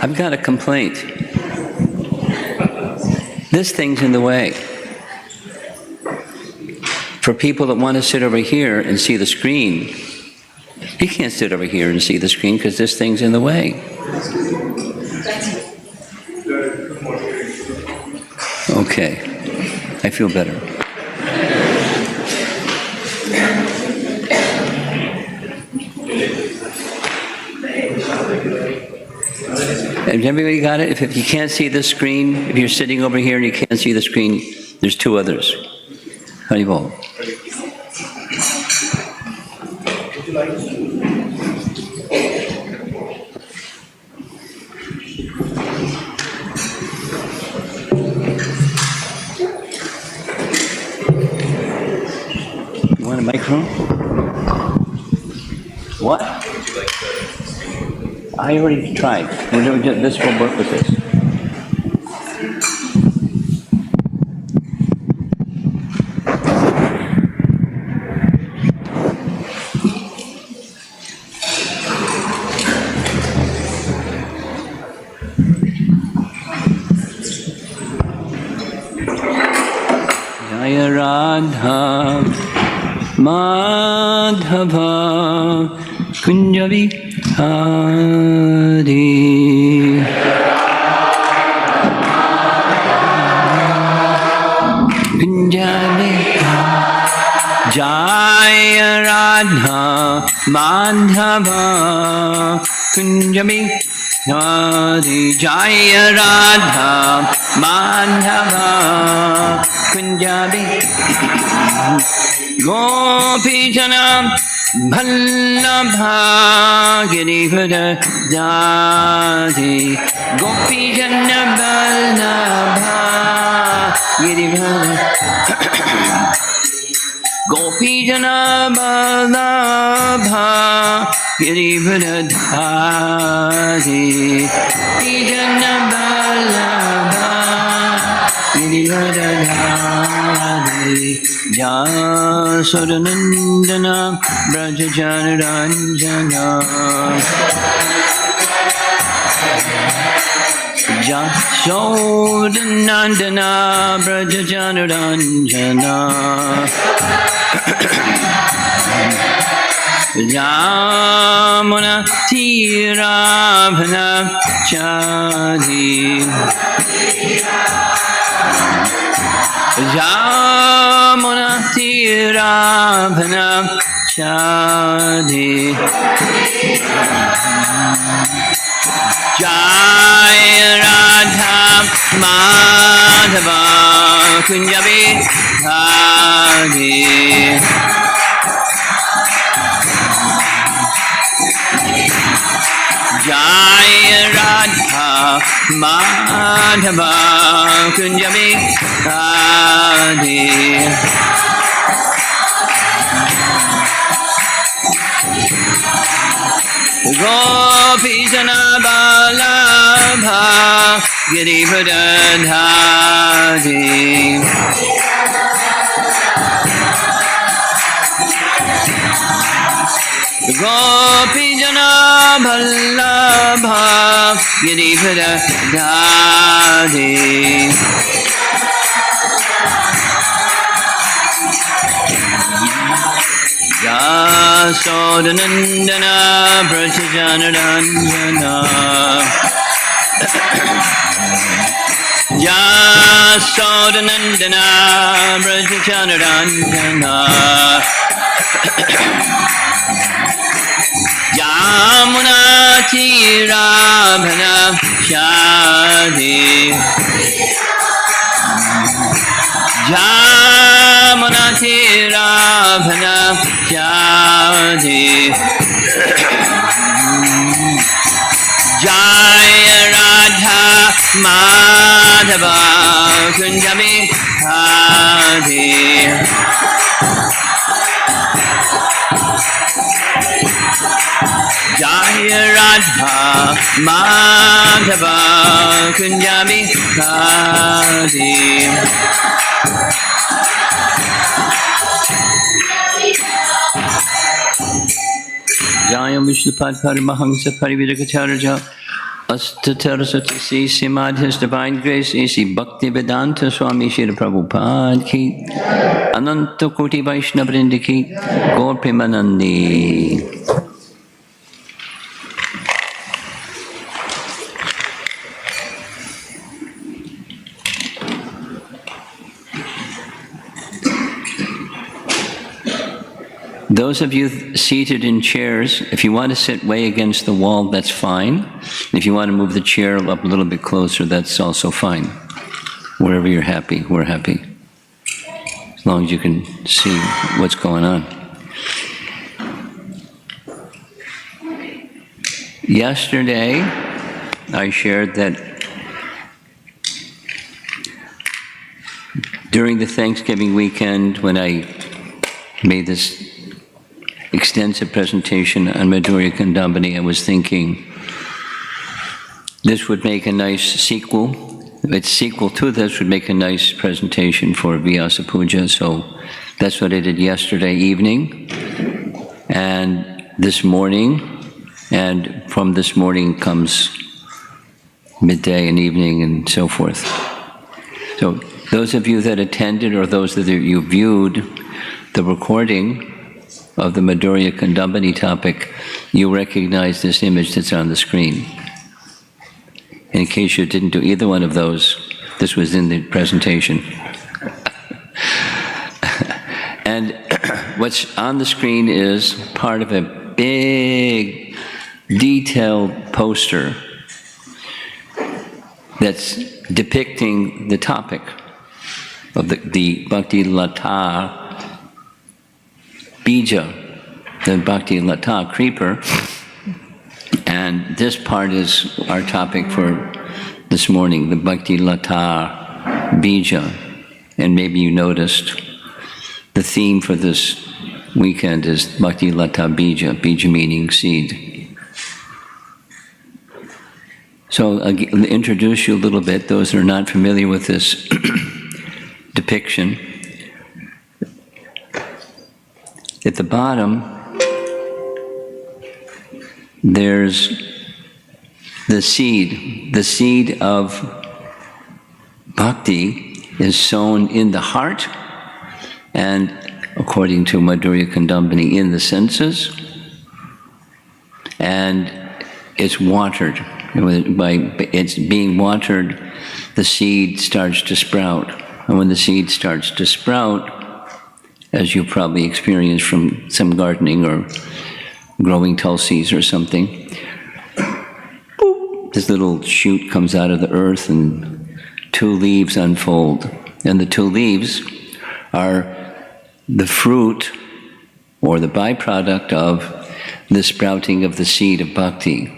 I've got a complaint. This thing's in the way. For people that want to sit over here and see the screen, you can't sit over here and see the screen because this thing's in the way. Okay, I feel better. Has everybody got it? If you can't see the screen, if you're sitting over here and you can't see the screen, there's two others. Haribol. You want a microphone? What? I already tried. This will work with this. Jaya Radha Madhava Kunjavi Hari Kunjavi Jaya Radha Madhava Kunjavi Hari Jaya Radha Madhava Kunjavi Gopijana Ballabha Girivara Dadi Gopijana Ballabha Girivara Gopijana Ballabha Girivara Dadi Gopijana Ballabha Girivara Dadi Jasodanandana Brajajanaranjana Jasodanandana Brajajanaranjana Jamuna Tiravana Chadi Jamuna Tiravana Chadi Jaya Radha Madhava Kunjavi Hari Jaya Radha Madhava Kunjavi Hari Gopijana Ballabha Girivara Dadi Gopijana Ballabha Girivara Dadi Jasodanandana Brajajanaranjana Jasodanandana Brajajanaranjana Yamuna Tiravana Chadi Jamuna Tiravana Chadi Jaya Radha Madhava Kunjavi Hari Jaya Radha Madhava Kunjavi Hari Jaya Vishnupad Paramahamsa Parivirakacharya Astatarasati Simad, His Divine Grace, A.C. Bhakti Vedanta Swami Shri Prabhupada Ki, Ananta Koti Vaishnava Vrinda Ki, Gaur Premanandi. Those of you seated in chairs, if you want to sit way against the wall, that's fine. If you want to move the chair up a little bit closer, that's also fine. Wherever you're happy, we're happy. As long as you can see what's going on. Yesterday, I shared that during the Thanksgiving weekend, when I made this extensive presentation on Madhurya Kandambani, I was thinking this would make a nice sequel. Its sequel to this would make a nice presentation for Vyasa Puja, so that's what I did yesterday evening and this morning, and from this morning comes midday and evening and so forth. So those of you that attended or those that you viewed the recording of the Madhurya Kandambani topic, you recognize this image that's on the screen. In case you didn't do either one of those, this was in the presentation. And what's on the screen is part of a big, detailed poster that's depicting the topic of the Bhakti Lata Bija, the Bhakti Lata creeper. And this part is our topic for this morning, the Bhakti Lata Bija. And maybe you noticed the theme for this weekend is Bhakti Lata Bija, Bija meaning seed. So I'll introduce you a little bit, those that are not familiar with this depiction. At the bottom, there's the seed. The seed of bhakti is sown in the heart, and according to Madhurya Kandambani, in the senses, and it's watered. By it's being watered, the seed starts to sprout. And when the seed starts to sprout, as you probably experienced from some gardening or growing tulsis or something, boop, this little shoot comes out of the earth and two leaves unfold. And the two leaves are the fruit or the byproduct of the sprouting of the seed of bhakti.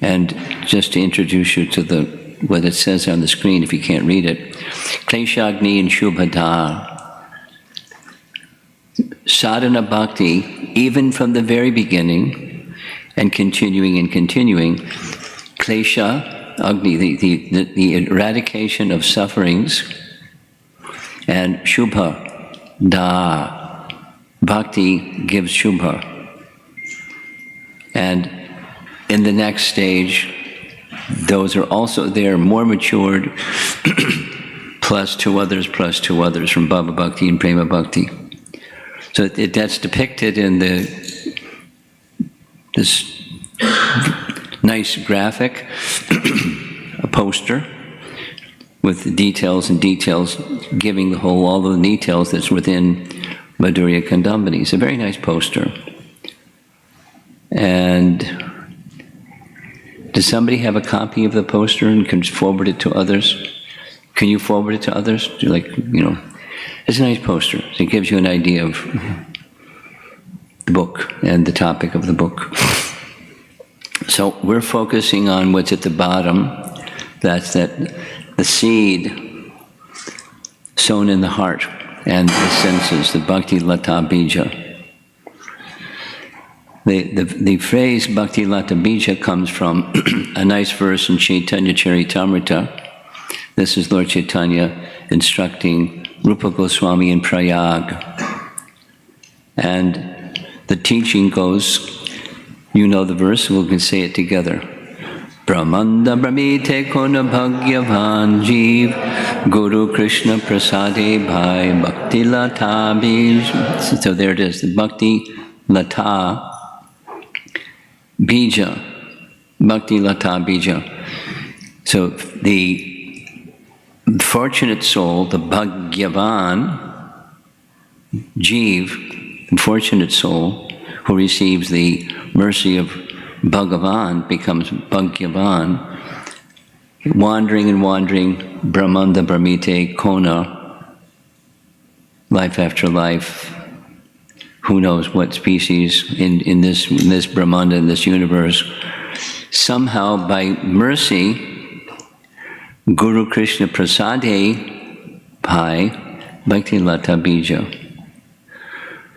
And just to introduce you to what it says on the screen, if you can't read it, Kleshagni and Shubhada. Sadhana bhakti, even from the very beginning, and continuing, klesha, agni, the eradication of sufferings, and shubha, da, bhakti gives shubha. And in the next stage, those are also there, more matured, plus two others from Bhava Bhakti and Prema Bhakti. So that's depicted in this nice graphic, a poster with the details giving all the details that's within Madhurya Kandambani. It's a very nice poster. And does somebody have a copy of the poster and can forward it to others? Can you forward it to others? It's a nice poster. It gives you an idea of the book and the topic of the book. So we're focusing on what's at the bottom. That's the seed sown in the heart and the senses, the Bhakti Lata Bija. The phrase Bhakti Lata Bija comes from a nice verse in Chaitanya Charitamrita. This is Lord Chaitanya instructing Rupa Goswami in Prayag. And the teaching goes, you know the verse, we can say it together. Brahmanda Brahmite Kona Bhagyavan Jeev Guru Krishna Prasade Bhai Bhakti Lata Bij. So there it is, the Bhakti Lata Bija. Bhakti Lata Bija. So the fortunate soul, the Bhagyavan Jeev, the fortunate soul who receives the mercy of Bhagavan becomes Bhagyavan, wandering and wandering, Brahmanda Brahmite Kona, life after life, who knows what species in this Brahmanda, in this universe. Somehow, by mercy, Guru Krishna Prasade Bhai Bhakti Lata Bija.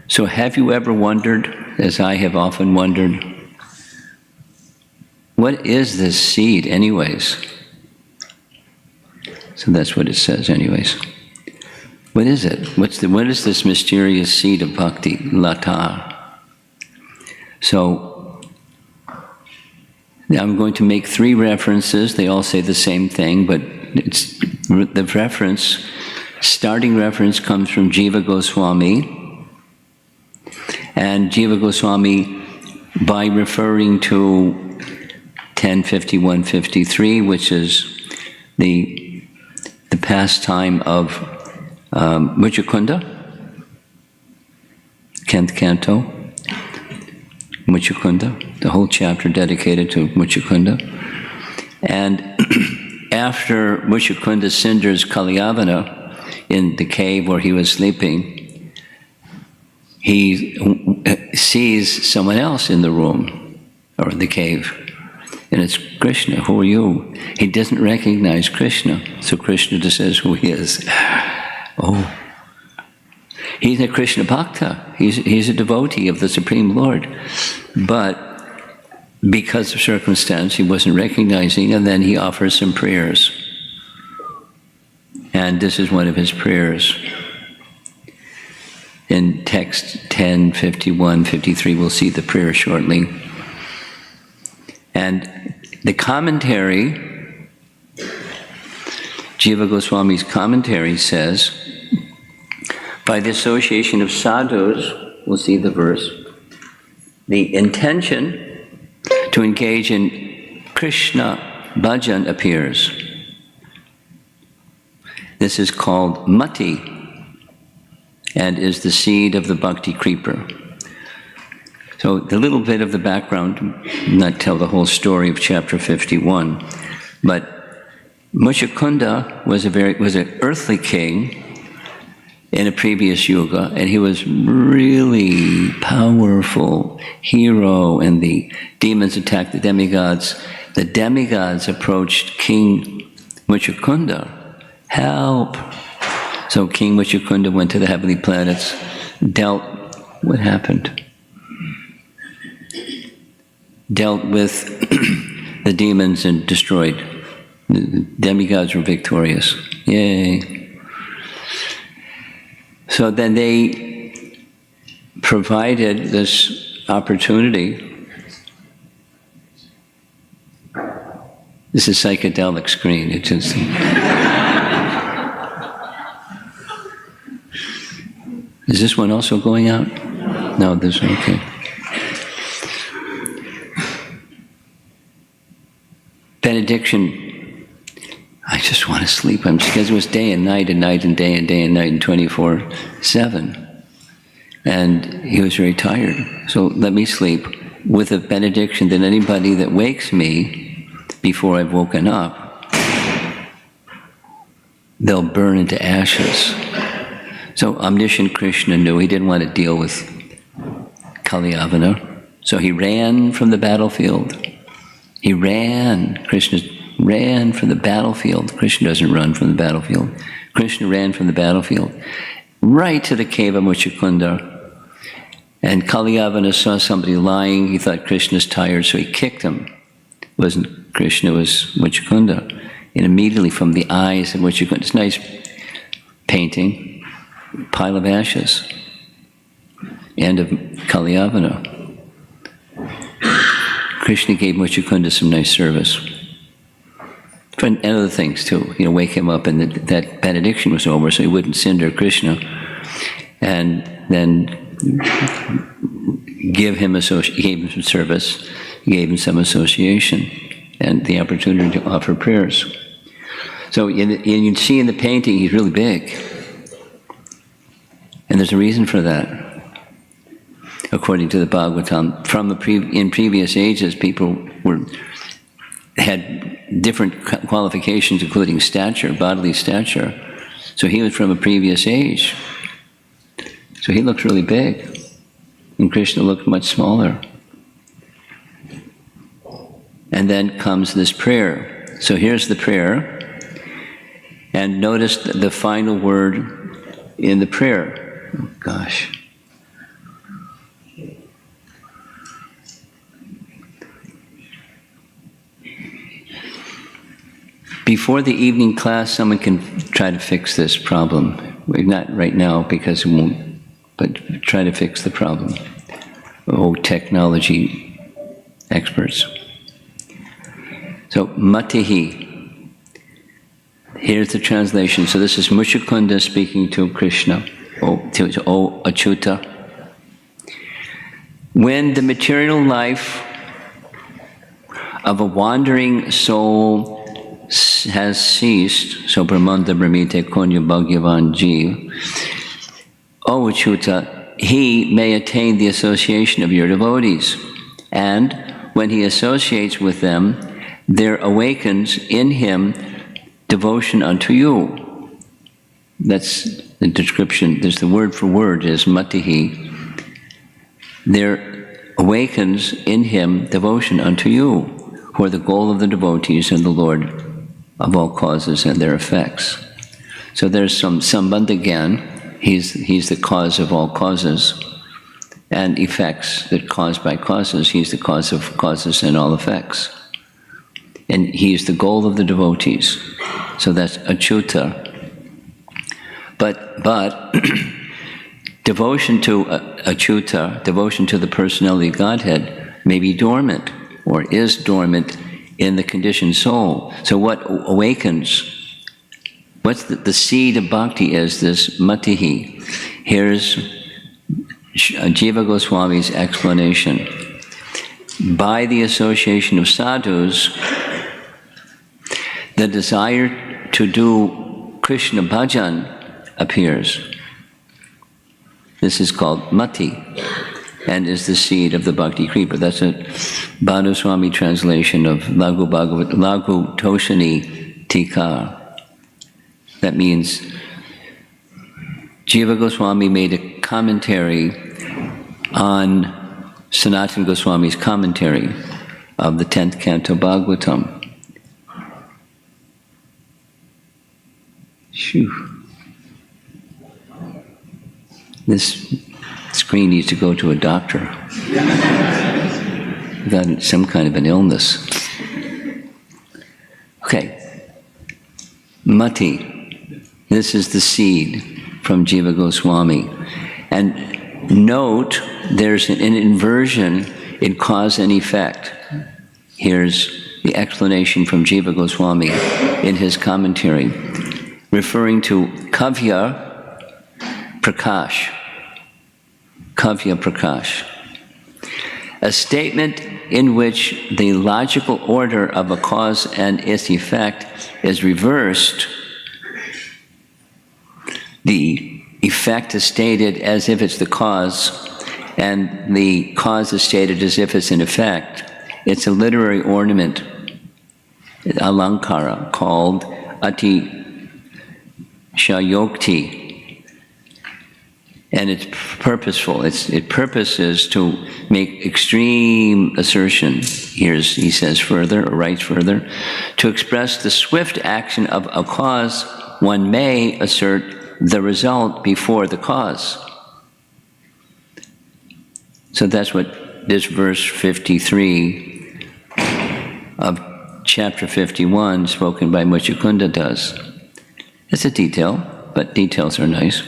So have you ever wondered, as I have often wondered, what is this seed anyways? So that's what it says anyways. What is it? What is this mysterious seed of bhakti, lata? So now I'm going to make 3 references. They all say the same thing, but it's the reference, starting reference comes from Jiva Goswami. And Jiva Goswami, by referring to 1051-53, which is the pastime of Muchukunda, 10th canto, Muchukunda, the whole chapter dedicated to Muchukunda. And after Muchukunda cinders Kalyavana in the cave where he was sleeping, he sees someone else in the room, or in the cave. And it's Krishna. Who are you? He doesn't recognize Krishna. So Krishna just says who he is. Oh. He's a Krishna Bhakta. He's a devotee of the Supreme Lord. But because of circumstance, he wasn't recognizing, and then he offers some prayers. And this is one of his prayers. In text 1051-53, we'll see the prayer shortly. And the commentary, Jiva Goswami's commentary says, by the association of sadhus, we'll see the verse, the intention to engage in Krishna bhajan appears. This is called mati, and is the seed of the bhakti creeper. So the little bit of the background, not tell the whole story of chapter 51, but Muchukunda was an earthly king in a previous yuga, and he was really powerful hero, and the demons attacked the demigods. The demigods approached King Muchukunda, help! So King Muchukunda went to the heavenly planets, what happened? Dealt with the demons and destroyed. The demigods were victorious. Yay. So then they provided this opportunity. This is psychedelic screen. It just... Is this one also going out? No, this one, okay. Benediction. I just want to sleep. Because it was day and night and night and day and day and night and 24/7. And he was very tired. So let me sleep with a benediction that anybody that wakes me before I've woken up, they'll burn into ashes. So omniscient Krishna knew he didn't want to deal with Kalyavana. So he ran from the battlefield. He ran. Krishna ran from the battlefield. Krishna doesn't run from the battlefield. Krishna ran from the battlefield right to the cave of Muchukunda. And Kalyavana saw somebody lying. He thought Krishna's tired, so he kicked him. It wasn't Krishna, it was Muchukunda. And immediately from the eyes of Muchukunda, it's a nice painting, pile of ashes. End of Kalyavana. Krishna gave Muchukunda some nice service. and other things too. Wake him up, and that benediction was over, so he wouldn't cinder Krishna, and then gave him some service, gave him some association, and the opportunity to offer prayers. So you can see in the painting, he's really big. And there's a reason for that. According to the Bhagavatam, in previous ages, people had different qualifications, including stature, bodily stature. So he was from a previous age. So he looked really big. And Krishna looked much smaller. And then comes this prayer. So here's the prayer. And notice the final word in the prayer. Oh, gosh. Before the evening class, someone can try to fix this problem. Not right now, because it won't, but try to fix the problem. Oh, technology experts. So, Matihi. Here's the translation. So this is Muchukunda speaking to Krishna, O Achyuta. When the material life of a wandering soul has ceased, so Brahmanda Brahmite Konya Bhagyavan Jiva, O Achyuta, he may attain the association of your devotees. And when he associates with them, there awakens in him devotion unto you. That's the description. There's the word for word is matihi. There awakens in him devotion unto you, who are the goal of the devotees and the Lord of all causes and their effects. So there's some sambandha again. He's the cause of all causes and effects that caused by causes. He's the cause of causes and all effects. And he's the goal of the devotees. So that's Achyuta. But devotion to Achyuta, devotion to the personality of Godhead, may be dormant or is dormant in the conditioned soul. So what awakens? What's the seed of bhakti is this matihi. Here's Jiva Goswami's explanation. By the association of sadhus, the desire to do Krishna bhajan appears. This is called mati, and is the seed of the bhakti kripa. That's a Bhanu Swami translation of Laghu Toshani Tika. That means Jiva Goswami made a commentary on Sanatana Goswami's commentary of the 10th canto Bhagavatam. Phew. This screen needs to go to a doctor. Got some kind of an illness. Okay. Mati. This is the seed from Jiva Goswami. And note, there's an inversion in cause and effect. Here's the explanation from Jiva Goswami in his commentary, referring to Kavya Prakash. Kavya Prakash. A statement in which the logical order of a cause and its effect is reversed. The effect is stated as if it's the cause, and the cause is stated as if it's an effect. It's a literary ornament, alankara, called ati shayokti. And it's purposeful. Its purpose is to make extreme assertion. He says further, or writes further, to express the swift action of a cause, one may assert the result before the cause. So that's what this verse 53 of chapter 51, spoken by Muchukunda, does. It's a detail, but details are nice.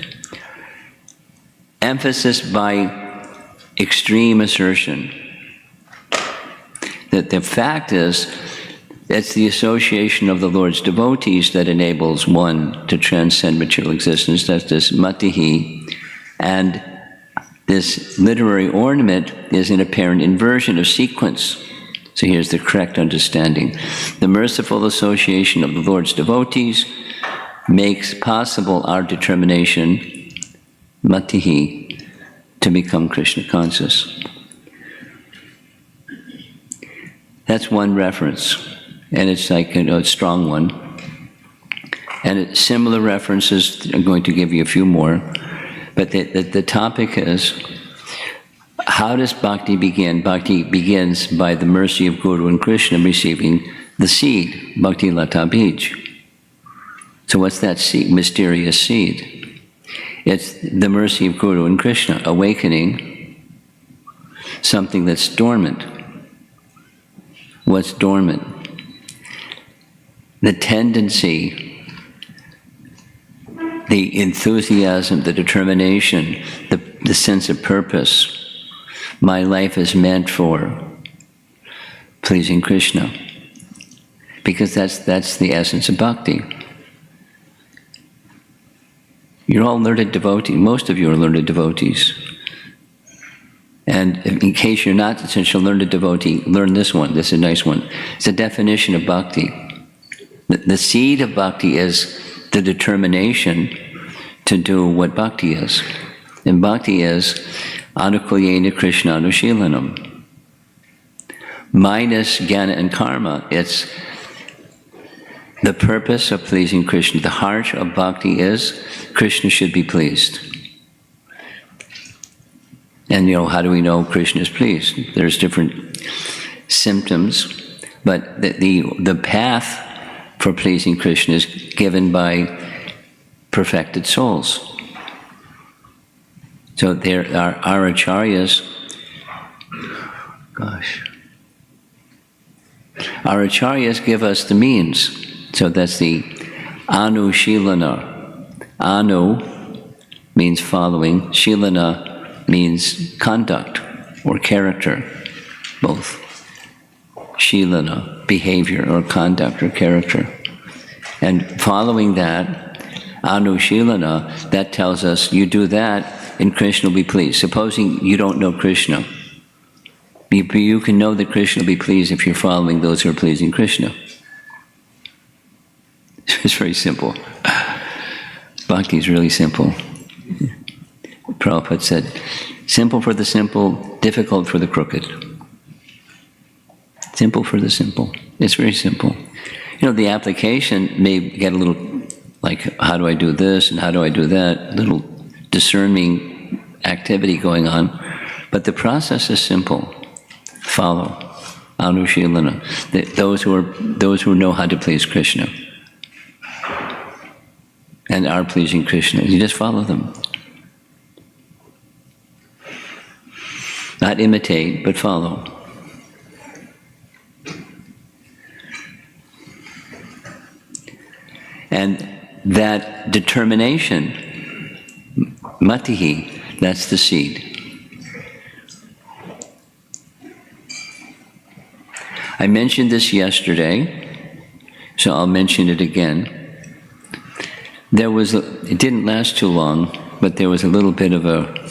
Emphasis by extreme assertion. That the fact is, It's the association of the Lord's devotees that enables one to transcend material existence. That's this matihi. And this literary ornament is an apparent inversion of sequence. So here's the correct understanding. The merciful association of the Lord's devotees makes possible our determination, matihi, to become Krishna conscious. That's one reference, and it's like a strong one. And similar references, I'm going to give you a few more, but the topic is, how does bhakti begin? Bhakti begins by the mercy of Guru and Krishna receiving the seed, bhakti lata bij. So what's that seed, mysterious seed? It's the mercy of Guru and Krishna, awakening something that's dormant. What's dormant? The tendency, the enthusiasm, the determination, the sense of purpose. My life is meant for pleasing Krishna. Because that's the essence of bhakti. You're all learned devotees. Most of you are learned devotees. And in case you're not such a learned devotee, learn this one. This is a nice one. It's a definition of bhakti. The seed of bhakti is the determination to do what bhakti is. And bhakti is anukulyena Krishna anushilanam. Minus jnana and karma, it's the purpose of pleasing Krishna. The heart of bhakti is Krishna should be pleased. And how do we know Krishna is pleased? There's different symptoms, but the path for pleasing Krishna is given by perfected souls. So there are our acharyas. Our acharyas give us the means. So that's the anushilana. Anu means following. Shilana means conduct or character, both. Shilana, behavior or conduct or character. And following that, anushilana, that tells us you do that and Krishna will be pleased. Supposing you don't know Krishna, you can know that Krishna will be pleased if you're following those who are pleasing Krishna. It's very simple. Bhakti is really simple. Prabhupada said, simple for the simple, difficult for the crooked. Simple for the simple. It's very simple. The application may get a little like, how do I do this and how do I do that? Little discerning activity going on. But the process is simple. Follow. Anushilana. Those who know how to please Krishna and are pleasing Krishna. You just follow them. Not imitate, but follow. And that determination, matihi, that's the seed. I mentioned this yesterday, so I'll mention it again. It didn't last too long, but there was a little bit of a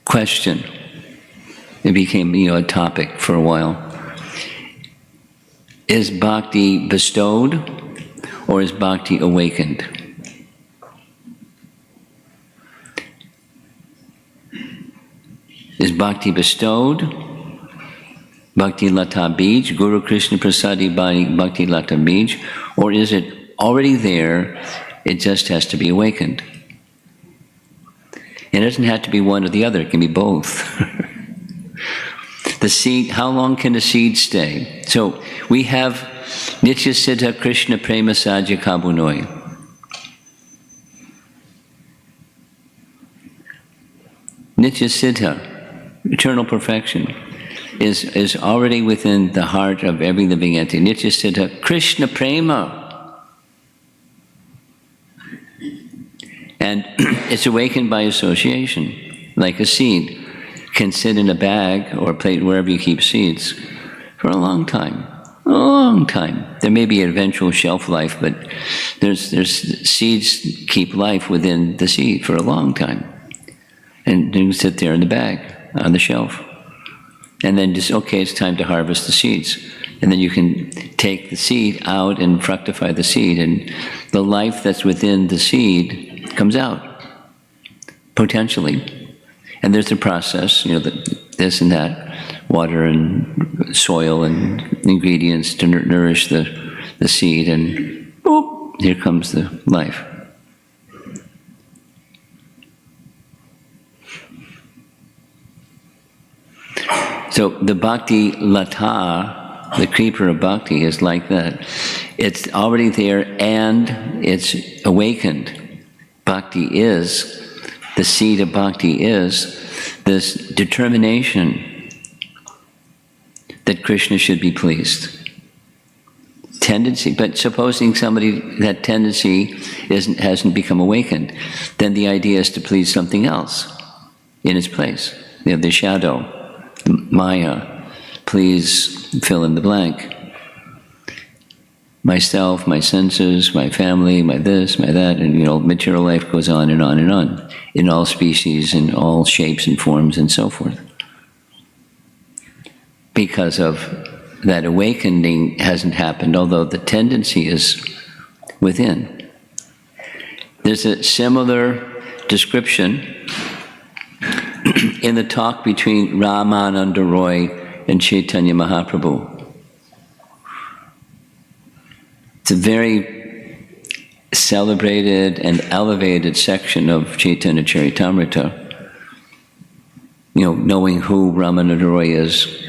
question. It became, a topic for a while. Is bhakti bestowed or is bhakti awakened? Is bhakti bestowed? Bhakti lata bij, Guru Krishna prasadi bhakti lata bij, or is it already there, it just has to be awakened? It doesn't have to be one or the other, it can be both. The seed, how long can the seed stay? So we have Nitya Siddha Krishna Prema Sadhya Kabunoi. Nitya Siddha, eternal perfection, is already within the heart of every living entity. Nitya Siddha Krishna Prema. And it's awakened by association, like a seed can sit in a bag or a plate, wherever you keep seeds, for a long time. A long time. There may be an eventual shelf life, but there's seeds keep life within the seed for a long time. And you sit there in the bag, on the shelf. And then just, okay, it's time to harvest the seeds. And then you can take the seed out and fructify the seed, and the life that's within the seed comes out, potentially. And there's a process, this and that, water and soil and ingredients to nourish the seed, and boop, here comes the life. So the Bhakti Lata, the creeper of Bhakti, is like that. It's already there and it's awakened. Bhakti is, the seed of Bhakti is this determination that Krishna should be pleased. Tendency, but supposing somebody, that tendency hasn't become awakened, then the idea is to please something else in its place. The shadow, Maya, please fill in the blank. Myself, my senses, my family, my this, my that, and material life goes on and on and on, in all species, in all shapes and forms and so forth. Because of that awakening hasn't happened, although the tendency is within. There's a similar description in the talk between Ramananda Roy and Chaitanya Mahaprabhu. It's a very celebrated and elevated section of Chaitanya Charitamrita. Knowing who Ramananda Roy is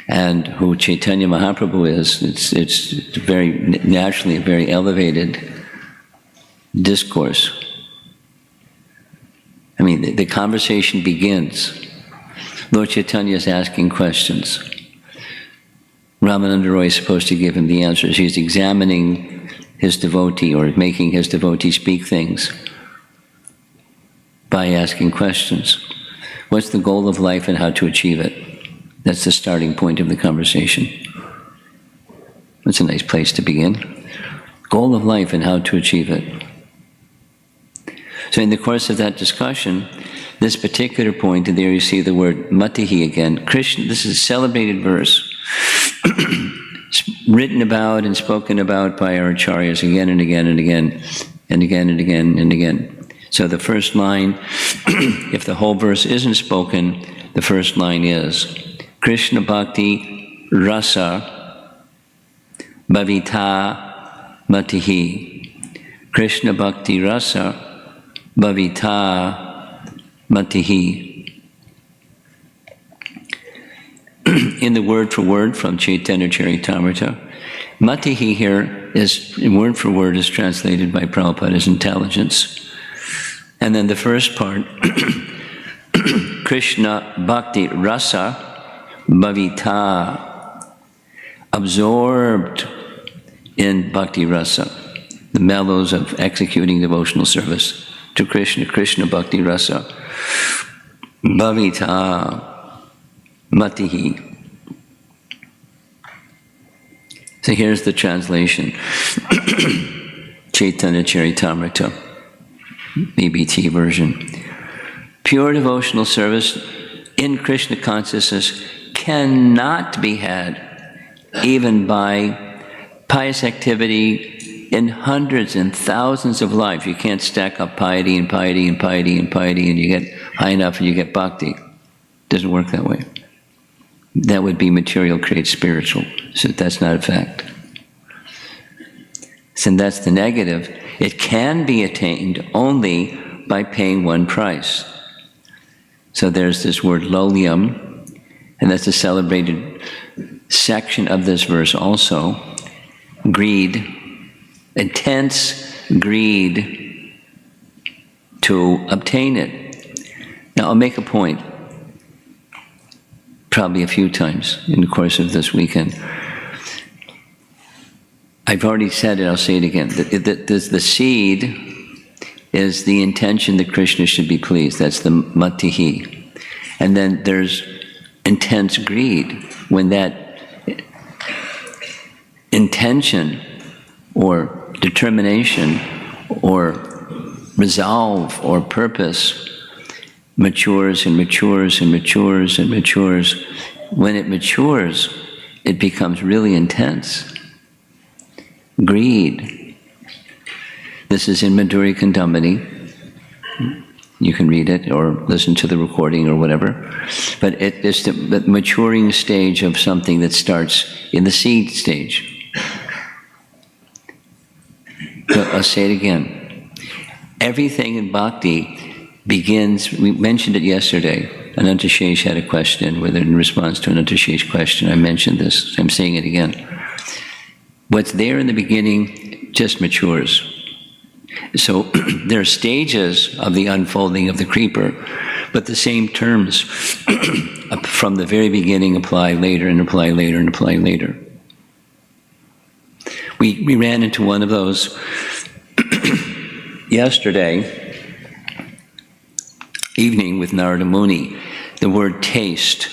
and who Chaitanya Mahaprabhu is, it's very naturally a very elevated discourse. The conversation begins. Lord Chaitanya is asking questions. Ramananda Roy is supposed to give him the answers. He's examining his devotee, or making his devotee speak things by asking questions. What's the goal of life and how to achieve it? That's the starting point of the conversation. That's a nice place to begin. Goal of life and how to achieve it. So in the course of that discussion, this particular point, and there you see the word matihi again. Krishna, this is a celebrated verse, written about and spoken about by our acharyas again and again and again, and again and again and again. So the first line, if the whole verse isn't spoken, the first line is, Krishna Bhakti Rasa Bhavita Matihi. Krishna Bhakti Rasa Bhavita Matihi. In the word for word from Chaitanya Charitamrita, Matihi here is, word for word, is translated by Prabhupada as intelligence. And then the first part, Krishna Bhakti Rasa Bhavita, absorbed in Bhakti Rasa, the mellows of executing devotional service to Krishna, Krishna Bhakti Rasa, Bhavita Matihi. So here's the translation. Chaitanya Charitamrita, BBT version. Pure devotional service in Krishna consciousness cannot be had even by pious activity in hundreds and thousands of lives. You can't stack up piety and piety and piety and piety and you get high enough and you get bhakti. It doesn't work that way. That would be material creates spiritual. So that's not a fact. So that's the negative. It can be attained only by paying one price. So there's this word lolium, and that's a celebrated section of this verse also. Greed, intense greed to obtain it. Now I'll make a point, probably a few times in the course of this weekend. I've already said it, I'll say it again. The seed is the intention that Krishna should be pleased. That's the matihi. And then there's intense greed. When that intention or determination or resolve or purpose matures and matures and matures and matures. When it matures, it becomes really intense. Greed. This is in Madhurya Kandambini. You can read it or listen to the recording or whatever. But it is the maturing stage of something that starts in the seed stage. So I'll say it again. Everything in Bhakti begins, we mentioned it yesterday. Anantashesh had a question, whether in response to Anantashesh's question, I mentioned this, I'm saying it again. What's there in the beginning just matures. So there are stages of the unfolding of the creeper, but the same terms from the very beginning apply later and apply later and apply later. We ran into one of those yesterday evening with Narada Muni, the word taste.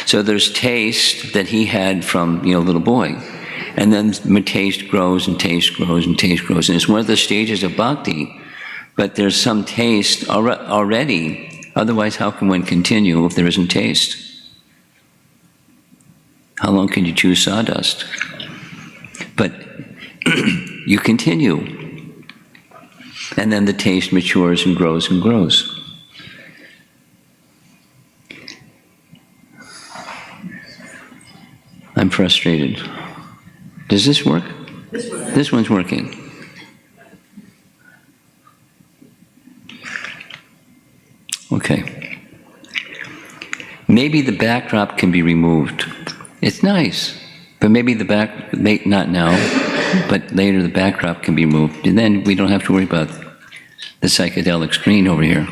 So there's taste that he had from, little boy. And then taste grows and taste grows and taste grows. And it's one of the stages of bhakti. But there's some taste already. Otherwise, how can one continue if there isn't taste? How long can you chew sawdust? But you continue. And then the taste matures and grows and grows. I'm frustrated. Does this work? This one's working. Okay. Maybe the backdrop can be removed. It's nice, but maybe not now, but later the backdrop can be moved. And then we don't have to worry about the psychedelic screen over here.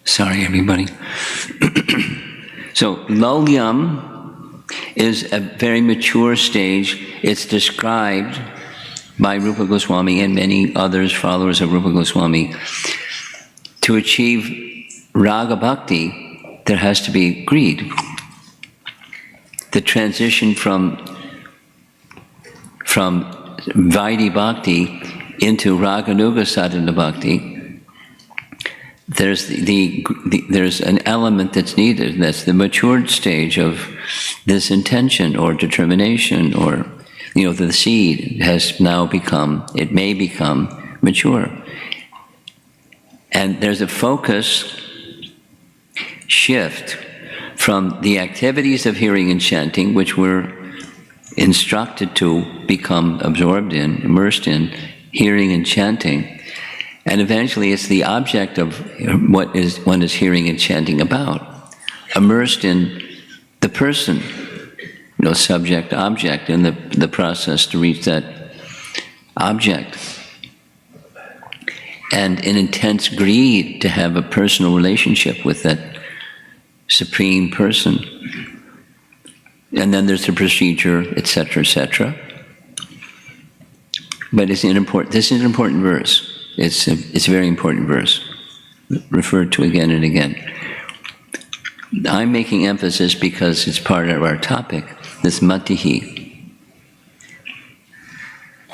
Sorry, everybody. So, Lolyam is a very mature stage. It's described by Rupa Goswami and many others, followers of Rupa Goswami. To achieve Raga Bhakti, there has to be greed. The transition from Vaidhi Bhakti into Raganuga Sadhana Bhakti, there's there's an element that's needed. That's the matured stage of this intention or determination, or the seed has now may become mature. And there's a focus shift from the activities of hearing and chanting, which we're instructed to become absorbed in, immersed in, hearing and chanting. And eventually it's the object of what one is hearing and chanting about, immersed in the person, subject, object, in the process to reach that object. And an intense greed to have a personal relationship with that supreme person. And then there's the procedure, etc., etc. But this is an important verse. It's a very important verse, referred to again and again. I'm making emphasis because it's part of our topic, this matihi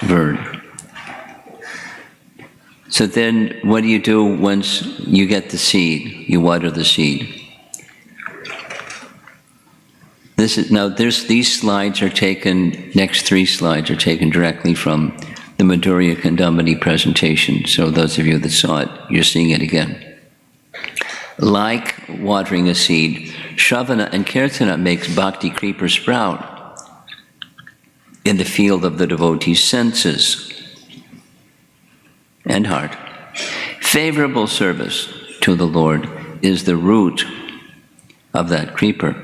verb. So then what do you do once you get the seed? You water the seed. These slides are taken, next 3 slides are taken directly from the Madhurya Kandambini presentation. So those of you that saw it, you're seeing it again. Like watering a seed, Shravana and Kirtana makes bhakti creeper sprout in the field of the devotee's senses and heart. Favorable service to the Lord is the root of that creeper,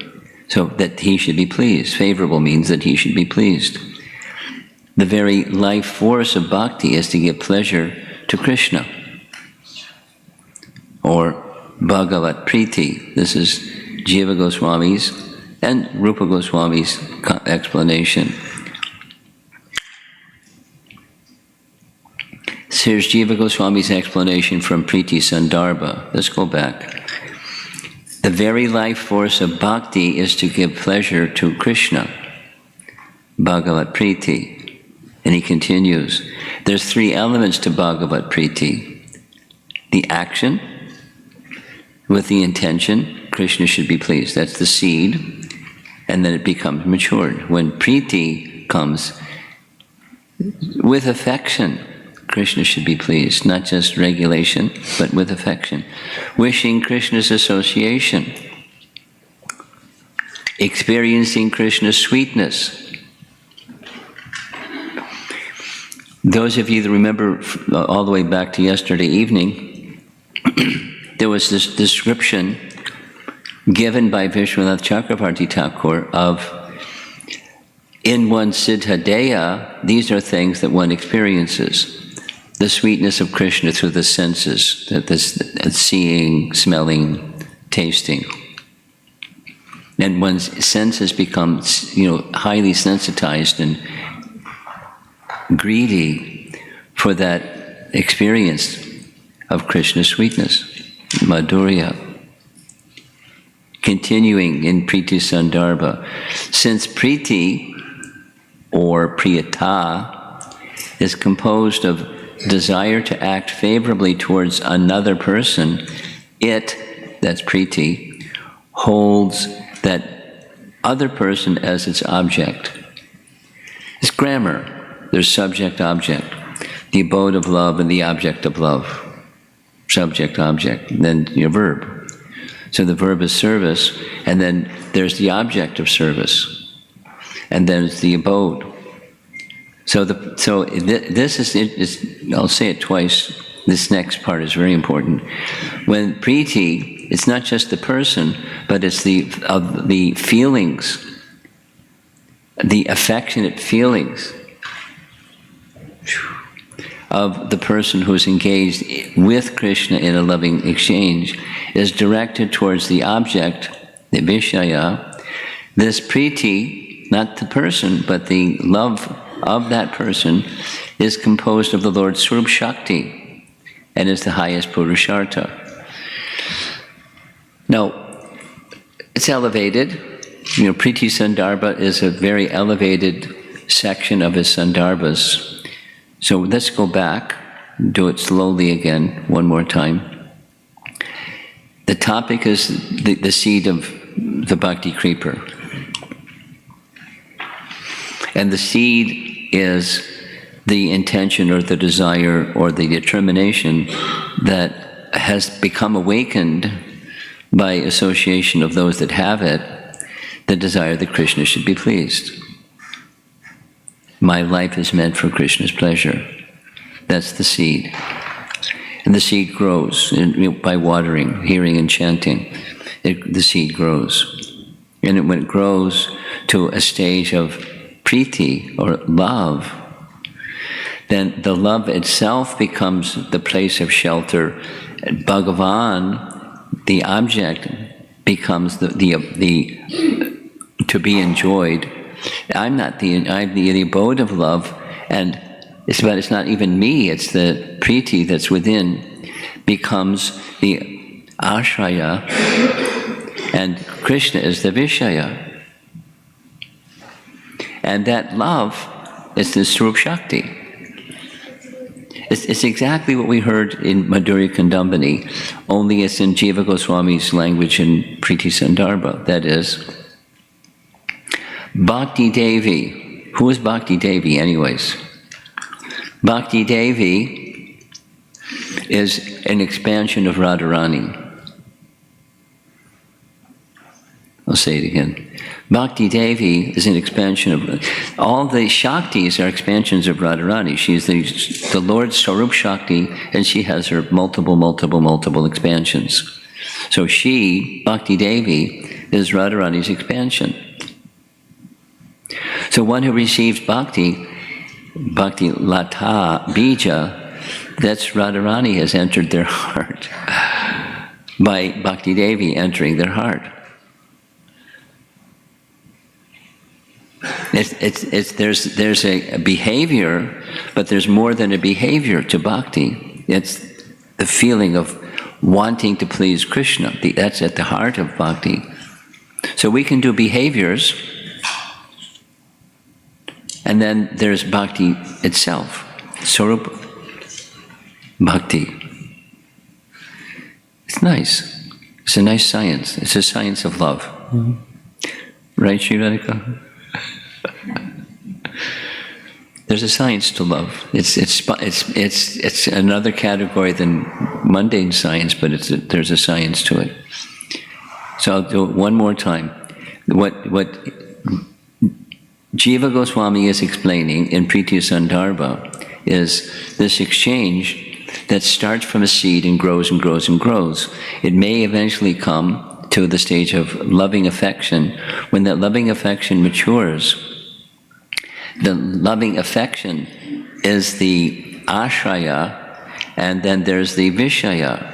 so that he should be pleased. Favorable means that he should be pleased. The very life force of bhakti is to give pleasure to Krishna, or Bhagavat Priti. This is Jiva Goswami's and Rupa Goswami's explanation. So here's Jiva Goswami's explanation from Priti Sandarbha. Let's go back. The very life force of bhakti is to give pleasure to Krishna. Bhagavat Priti. And he continues, there's 3 elements to Bhagavat Priti. The action, with the intention, Krishna should be pleased. That's the seed. And then it becomes matured. When Priti comes, with affection, Krishna should be pleased. Not just regulation, but with affection. Wishing Krishna's association. Experiencing Krishna's sweetness. Those of you that remember all the way back to yesterday evening, there was this description given by Vishwanath Chakravarti Thakur of, in one's siddhadeya, these are things that one experiences. The sweetness of Krishna through the senses, seeing, smelling, tasting. And one's senses become, highly sensitized and greedy for that experience of Krishna's sweetness, madhurya. Continuing in Priti Sandarbha, since Priti, or Priyata, is composed of desire to act favorably towards another person, it, that's Priti, holds that other person as its object. It's grammar. There's subject-object, the abode of love and the object of love. Subject-object, then your verb. So the verb is service, and then there's the object of service, and then it's the abode. This is, I'll say it twice, this next part is very important. When Priti, it's not just the person, but it's the feelings, the affectionate feelings of the person who's engaged with Krishna in a loving exchange is directed towards the object, the Vishaya. This Priti, not the person, but the love of that person, is composed of the Lord's Swarup Shakti and is the highest Purushartha. Now, it's elevated. Priti Sandarbha is a very elevated section of his Sandarbhas. So let's go back, do it slowly again, one more time. The topic is the seed of the Bhakti creeper. And the seed is the intention or the desire or the determination that has become awakened by association of those that have it, the desire that Krishna should be pleased. My life is meant for Krishna's pleasure. That's the seed. And the seed grows by watering, hearing, and chanting. The seed grows. And when it grows to a stage of priti, or love, then the love itself becomes the place of shelter. Bhagavan, the object, becomes the to be enjoyed. I'm the abode of love, but it's not even me, it's the priti that's within, becomes the ashraya, and Krishna is the vishaya. And that love is the Swarup Shakti. It's exactly what we heard in Madhurya Kandambani, only it's in Jiva Goswami's language in Priti Sandarbha. That is, Bhakti Devi. Who is Bhakti Devi anyways? Bhakti Devi is an expansion of Radharani. I'll say it again. Bhakti Devi is an expansion of... All the Shaktis are expansions of Radharani. She is the Lord's Swarup Shakti, and she has her multiple expansions. So she, Bhakti Devi, is Radharani's expansion. So one who receives Bhakti Lata, Bija, that's Radharani has entered their heart by Bhakti Devi entering their heart. There's a behavior, but there's more than a behavior to bhakti. It's the feeling of wanting to please Krishna. That's at the heart of bhakti. So we can do behaviors, and then there's bhakti itself, Swarup Bhakti. It's nice. It's a nice science. It's a science of love. Mm-hmm. Right, Sri Radhika? There's a science to love. It's another category than mundane science, but there's a science to it. So I'll do it one more time. What Jiva Goswami is explaining in Pritya Sandarbha is this exchange that starts from a seed and grows and grows and grows. It may eventually come to the stage of loving affection. When that loving affection matures, the loving affection is the ashraya, and then there's the vishaya.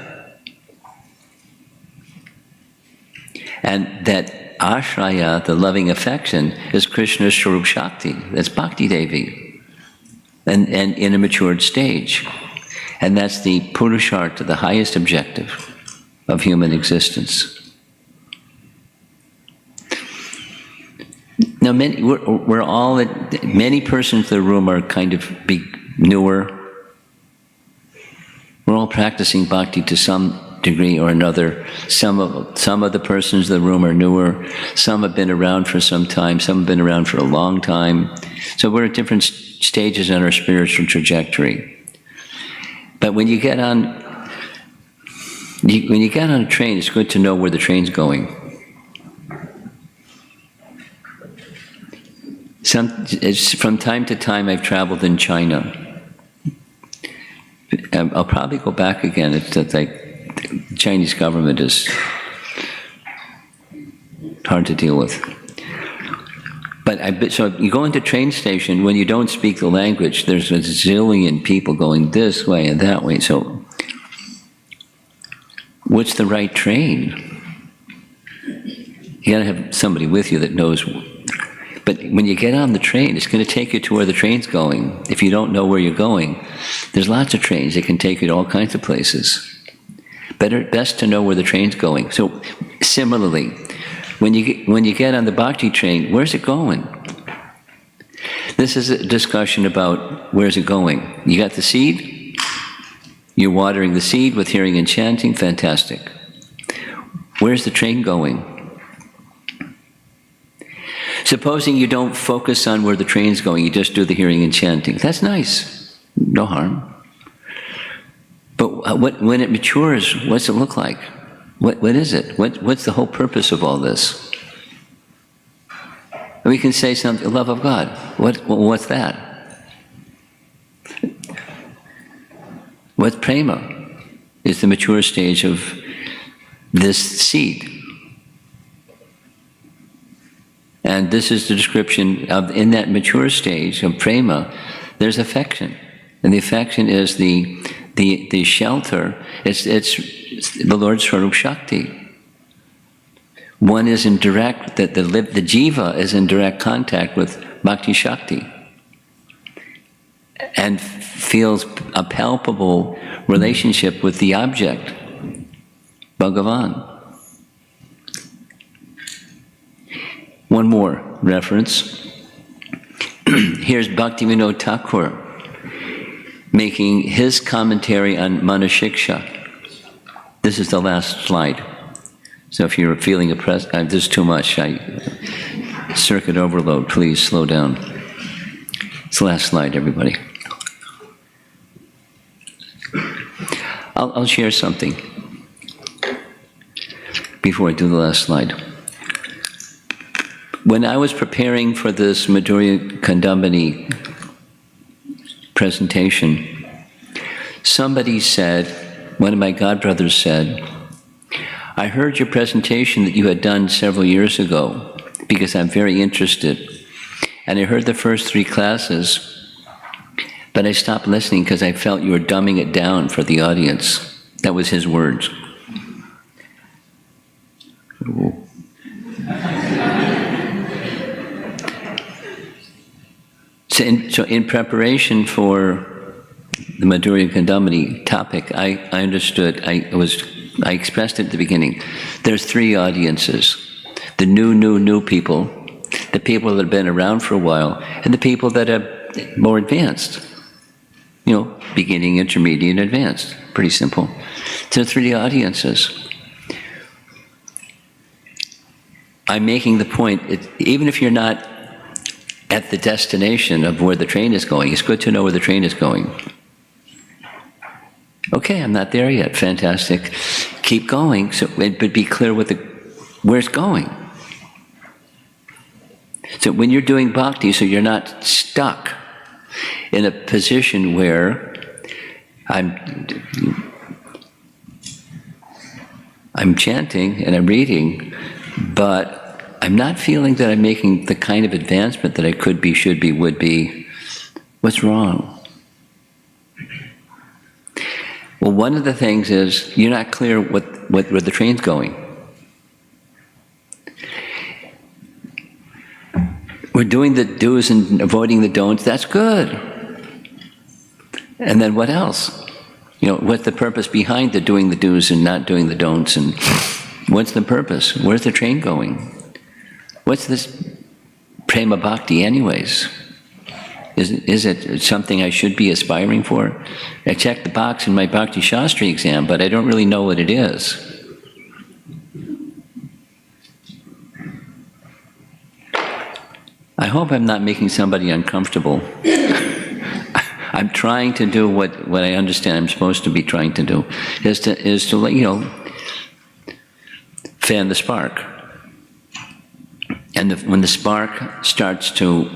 And that ashraya, the loving affection, is Krishna's Swarup Shakti. That's Bhakti Devi. And in a matured stage. And that's the Purushartha, the highest objective of human existence. Now, many persons in the room are kind of newer. We're all practicing bhakti to some degree or another. Some of the persons in the room are newer. Some have been around for some time. Some have been around for a long time. So we're at different stages in our spiritual trajectory. But when you get on a train, it's good to know where the train's going. From time to time, I've traveled in China. I'll probably go back again. It's like the Chinese government is hard to deal with. But so you go into a train station, when you don't speak the language, there's a zillion people going this way and that way. So what's the right train? You gotta have somebody with you that knows. But when you get on the train, it's going to take you to where the train's going. If you don't know where you're going, there's lots of trains that can take you to all kinds of places. Best to know where the train's going. So similarly, when you get on the bhakti train, where's it going? This is a discussion about where's it going. You got the seed, you're watering the seed with hearing and chanting, fantastic. Where's the train going? Supposing you don't focus on where the train's going, you just do the hearing and chanting. That's nice, no harm. But when it matures, what's it look like? What is it? What's the whole purpose of all this? We can say something, love of God. What's that? What's prema? Is the mature stage of this seed. And this is the description of, in that mature stage of prema, there's affection. And the affection is the shelter, it's the Lord's Swarup Shakti. One is in direct, the jiva is in direct contact with Bhakti Shakti and feels a palpable relationship with the object, Bhagavan. One more reference. Here's Bhaktivinoda Thakur making his commentary on Manashiksha. This is the last slide. So if you're feeling oppressed, this is too much. Circuit overload, please slow down. It's the last slide, everybody. I'll share something before I do the last slide. When I was preparing for this Madhurya Kandambini presentation, somebody said, one of my godbrothers said, I heard your presentation that you had done several years ago because I'm very interested. And I heard the first 3 classes, but I stopped listening because I felt you were dumbing it down for the audience. That was his words. So in preparation for the Madhurya Kandambini topic, I understood, I was I expressed it at the beginning. There's three audiences. The new people, the people that have been around for a while, and the people that are more advanced. Beginning, intermediate, and advanced. Pretty simple. So three audiences. I'm making the point, even if you're not at the destination of where the train is going, it's good to know where the train is going. Okay, I'm not there yet. Fantastic. Keep going, but be clear where it's going. So when you're doing bhakti, so you're not stuck in a position where I'm chanting and I'm reading, but I'm not feeling that I'm making the kind of advancement that I could be, should be, would be. What's wrong? Well, one of the things is you're not clear where the train's going. We're doing the do's and avoiding the don'ts. That's good. And then what else? What's the purpose behind the doing the do's and not doing the don'ts? And what's the purpose? Where's the train going? What's this prema bhakti anyways? Is it something I should be aspiring for? I checked the box in my Bhakti Shastri exam, but I don't really know what it is. I hope I'm not making somebody uncomfortable. I'm trying to do what I understand I'm supposed to be trying to do, is to let fan the spark. And when the spark starts to,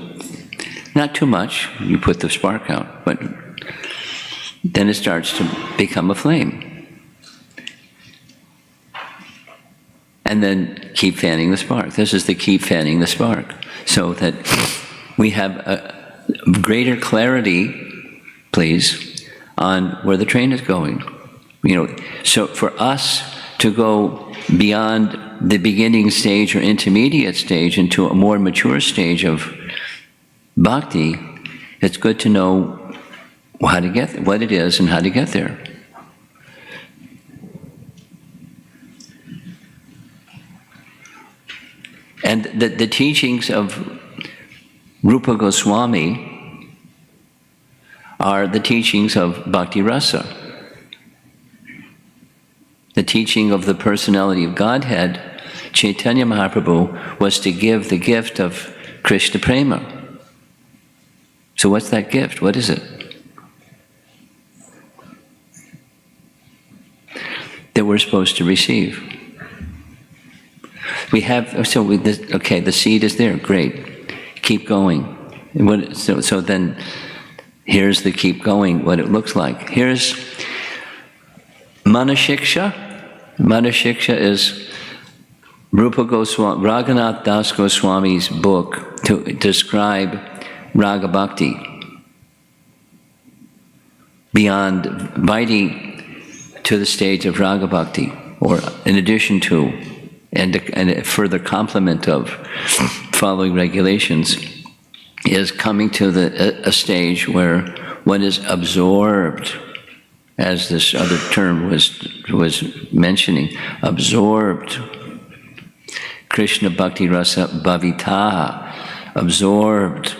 not too much, you put the spark out, but then it starts to become a flame. And then keep fanning the spark. This is the keep fanning the spark, so that we have a greater clarity, please, on where the train is going. So for us to go beyond the beginning stage or intermediate stage into a more mature stage of bhakti, it's good to know how to get what it is and how to get there. And the teachings of Rupa Goswami are the teachings of Bhakti Rasa. The teaching of the personality of Godhead, Chaitanya Mahaprabhu, was to give the gift of Krishna Prema. So what's that gift? What is it? That we're supposed to receive. We have, okay, the seed is there, great. Keep going. So then, here's the keep going, what it looks like. Here's Manashiksha. Manashiksha is Rupa Goswami, Raghunath Das Goswami's book to describe Raga Bhakti. Beyond Vaidhi to the stage of Raga Bhakti, or in addition to, and a further complement of following regulations, is coming to a stage where one is absorbed, as this other term was mentioning, absorbed. Krishna Bhakti Rasa Bhavita, absorbed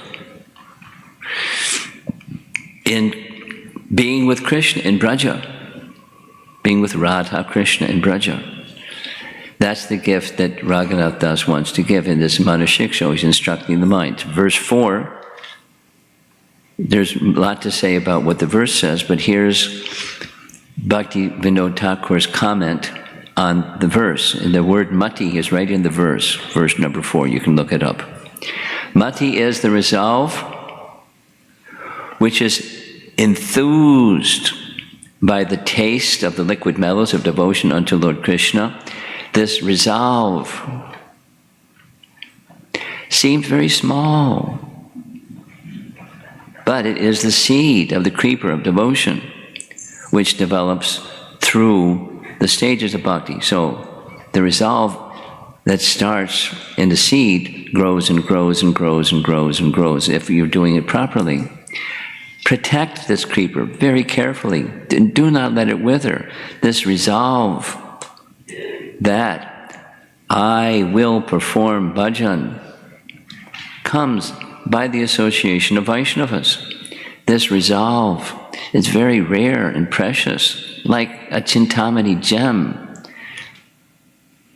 in being with Krishna in Braja, being with Radha Krishna in Braja. That's the gift that Raghunath Das wants to give in this Manashiksha. He's instructing the mind. Verse 4, there's a lot to say about what the verse says, but here's Bhakti Vinod Thakur's comment on the verse. And the word mati is right in the verse number 4. You can look it up. Mati is the resolve which is enthused by the taste of the liquid mellows of devotion unto Lord Krishna. This resolve seems very small, but it is the seed of the creeper of devotion which develops through the stages of bhakti. So the resolve that starts in the seed grows and grows and grows and grows and grows if you're doing it properly. Protect this creeper very carefully. Do not let it wither. This resolve that I will perform bhajan comes by the association of Vaishnavas. This resolve is very rare and precious, like a Chintamani gem.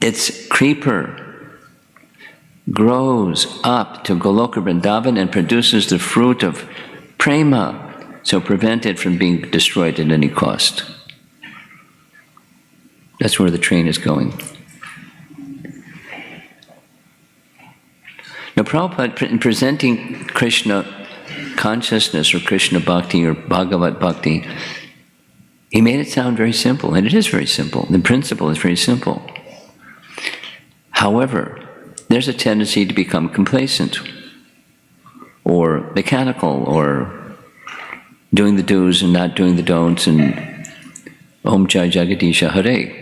Its creeper grows up to Goloka Vrindavan and produces the fruit of prema, so prevent it from being destroyed at any cost. That's where the train is going. Now, Prabhupada, in presenting Krishna consciousness or Krishna Bhakti or Bhagavat Bhakti, he made it sound very simple, and it is very simple. The principle is very simple. However, there's a tendency to become complacent or mechanical or doing the do's and not doing the don'ts and Om Jai Jagadisha Hare.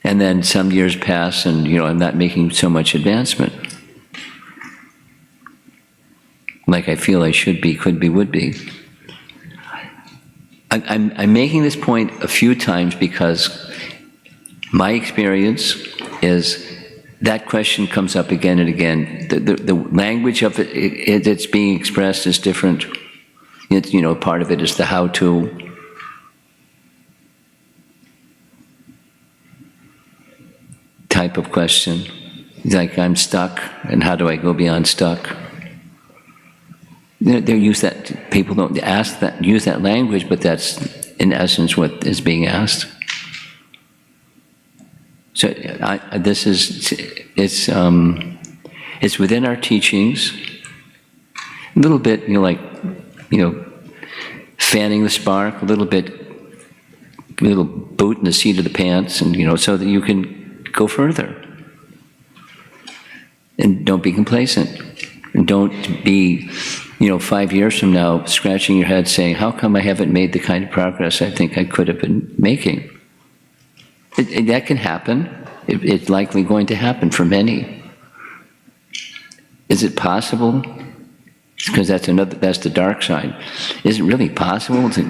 And then some years pass and, I'm not making so much advancement. Like I feel I should be, could be, would be. I'm making this point a few times because my experience is that question comes up again and again. The language of it that's being expressed is different. Part of it is the how-to. Type of question. Like, I'm stuck, and how do I go beyond stuck? They use that, people don't use that language, but that's in essence what is being asked. So it's within our teachings, a little bit, fanning the spark, a little boot in the seat of the pants, and so that you can go further. And don't be complacent. And don't be, 5 years from now scratching your head saying, how come I haven't made the kind of progress I think I could have been making? That can happen. It's likely going to happen for many. Is it possible? Because that's the dark side. Is it really possible to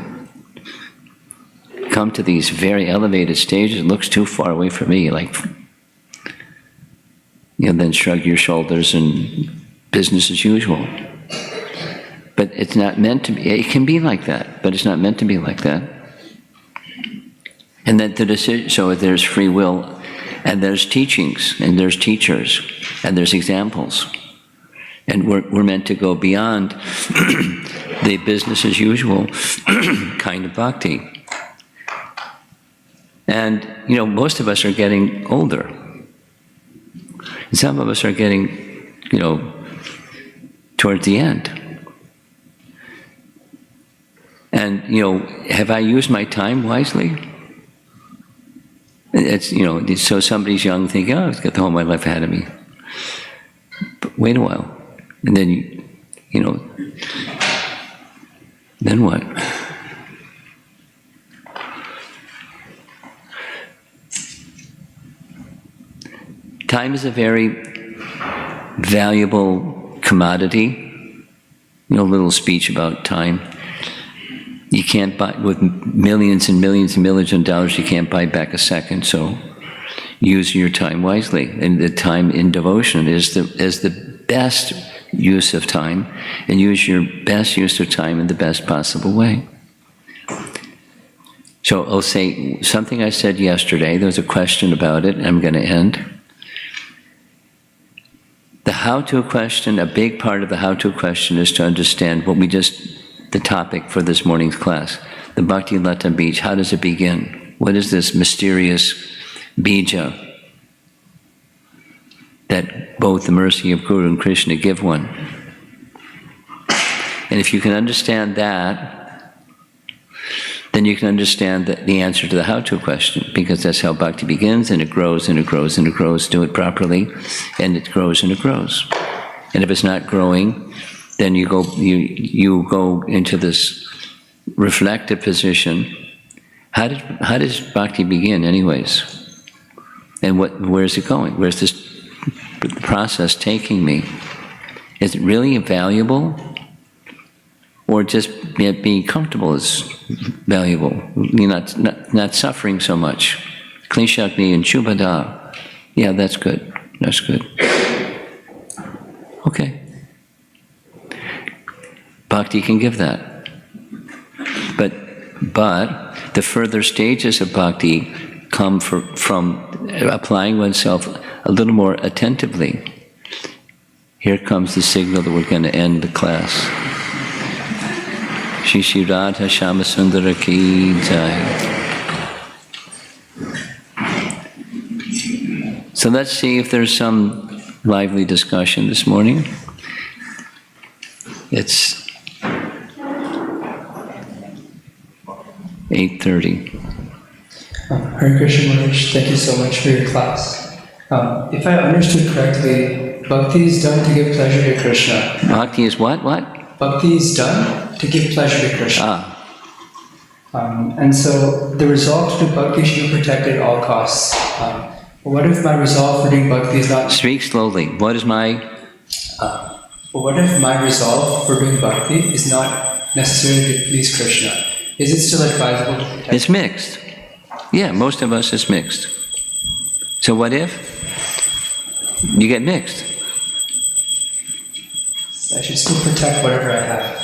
come to these very elevated stages? It looks too far away for me, then shrug your shoulders and business as usual. But it's not meant to be. It can be like that, but it's not meant to be like that. And that the decision, so there's free will, and there's teachings, and there's teachers, and there's examples. And we're meant to go beyond the business as usual kind of bhakti. And, most of us are getting older. And some of us are getting, towards the end. And, have I used my time wisely? It's, so somebody's young thinking, I've got the whole of my life ahead of me. But wait a while. And then, then what? Time is a very valuable commodity. Little speech about time. You can't buy, with millions and millions and millions of dollars, you can't buy back a second, so use your time wisely. And the time in devotion is the best use of time, and use your best use of time in the best possible way. So I'll say something I said yesterday. There was a question about it, and I'm going to end. The how-to question, a big part of the how-to question is to understand the topic for this morning's class, the Bhakti Lata Bij. How does it begin? What is this mysterious bija that both the mercy of Guru and Krishna give one? And if you can understand that, then you can understand the answer to the how-to question, because that's how bhakti begins, and it grows and it grows and it grows. Do it properly, and it grows and it grows. And if it's not growing, then you go into this reflective position. How does bhakti begin, anyways? And where's it going? Where's this process taking me? Is it really valuable? or just being comfortable is valuable. You're not suffering so much. Klishakni and Shubhada, yeah, that's good. That's good. Okay. Bhakti can give that. But the further stages of bhakti come from applying oneself a little more attentively. Here comes the signal that we're going to end the class. Shri Shri Radha Shyama Sundara Ki Jai. So let's see if there's some lively discussion this morning. It's 8:30. Hare Krishna Maharaj, thank you so much for your class. If I understood correctly, bhakti is done to give pleasure to Krishna. Bhakti is what? What? Bhakti is done to give pleasure to Krishna. Ah. And so the resolve to do bhakti should be protected at all costs. What if my resolve for doing bhakti is not... Speak slowly. What is my... what if my resolve for doing bhakti is not necessarily to please Krishna? Is it still advisable to protect? It's mixed. Yeah, most of us is mixed. So what if? You get mixed. I should still protect whatever I have.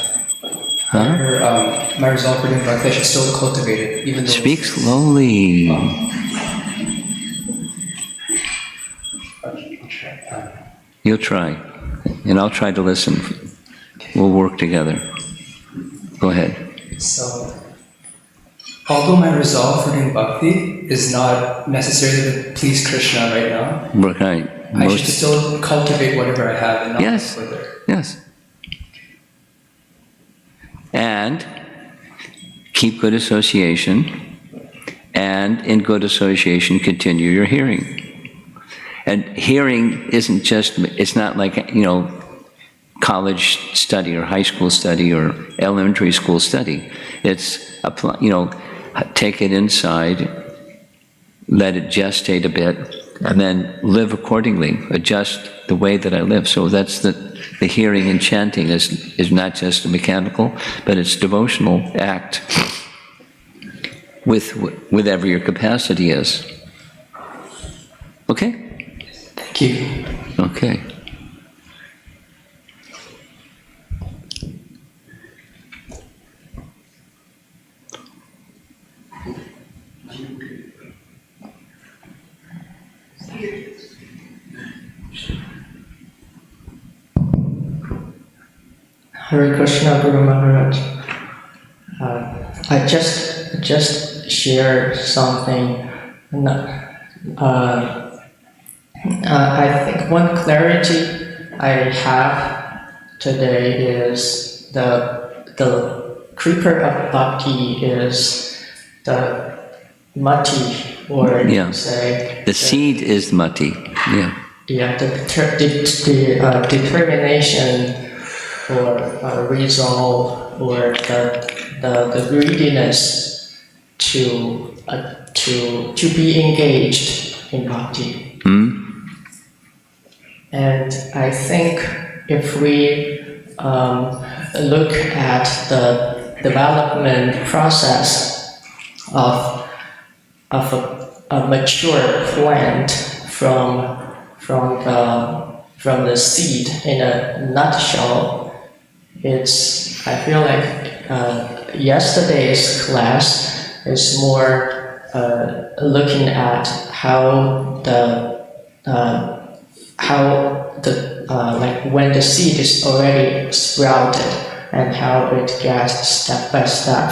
Huh? Or, my resolve for doing bhakti, I should still cultivate it, even though... Speak slowly. You'll try, and I'll try to listen. We'll work together. Go ahead. So, although my resolve for doing bhakti is not necessarily to please Krishna right now, Right. I should still cultivate whatever I have and not go further. Yes. And keep good association, and in good association continue your hearing. And hearing isn't just, it's not like, college study or high school study or elementary school study. It's, take it inside, let it gestate a bit, and then live accordingly, adjust the way that I live. So that's the hearing and chanting is not just a mechanical, but it's devotional act with whatever your capacity is. Okay? Thank you. Okay. Hare Krishna, Guru Maharaj. I just share something. I think one clarity I have today is the creeper of bhakti is the mati, or say the seed is mati. Yeah, the determination or resolve or the greediness to be engaged in bhakti. And I think if we look at the development process of a mature plant from the seed in a nutshell, I feel like yesterday's class is more looking at how like when the seed is already sprouted and how it gets step by step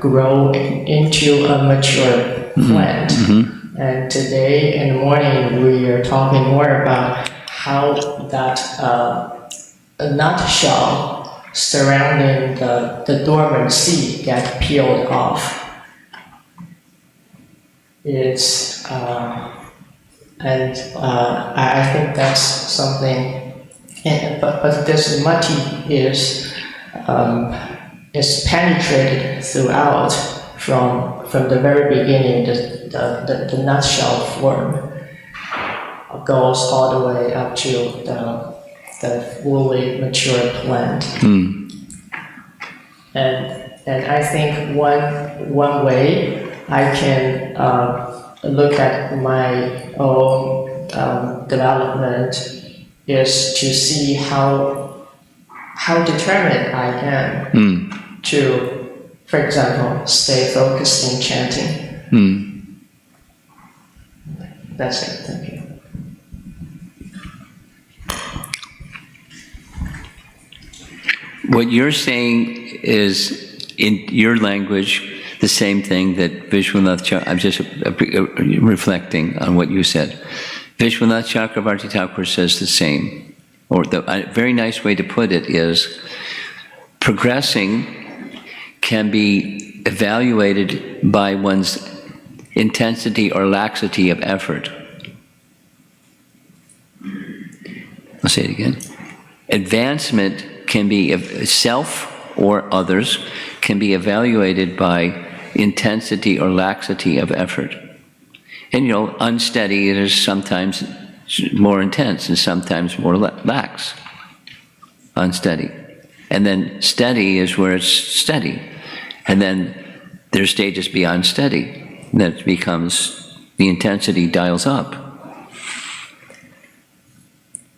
grow into a mature plant. And today in the morning we are talking more about how that nutshell surrounding the dormant seed get peeled off. I think that's something, but this mati is penetrated throughout from the very beginning. The nutshell form goes all the way up to the fully mature plant. And I think one way I can look at my own development is to see how determined I am to, for example, stay focused in chanting. That's it. Thank you. What you're saying is, in your language, the same thing that Vishwanath Chakravarti, I'm just reflecting on what you said. Vishwanath Chakravarti Thakur says the same. Or a very nice way to put it is, progressing can be evaluated by one's intensity or laxity of effort. I'll say it again. Advancement can be, self or others, can be evaluated by intensity or laxity of effort. And unsteady is sometimes more intense and sometimes more lax. Unsteady. And then steady is where it's steady. And then there's stages beyond steady. That becomes, the intensity dials up.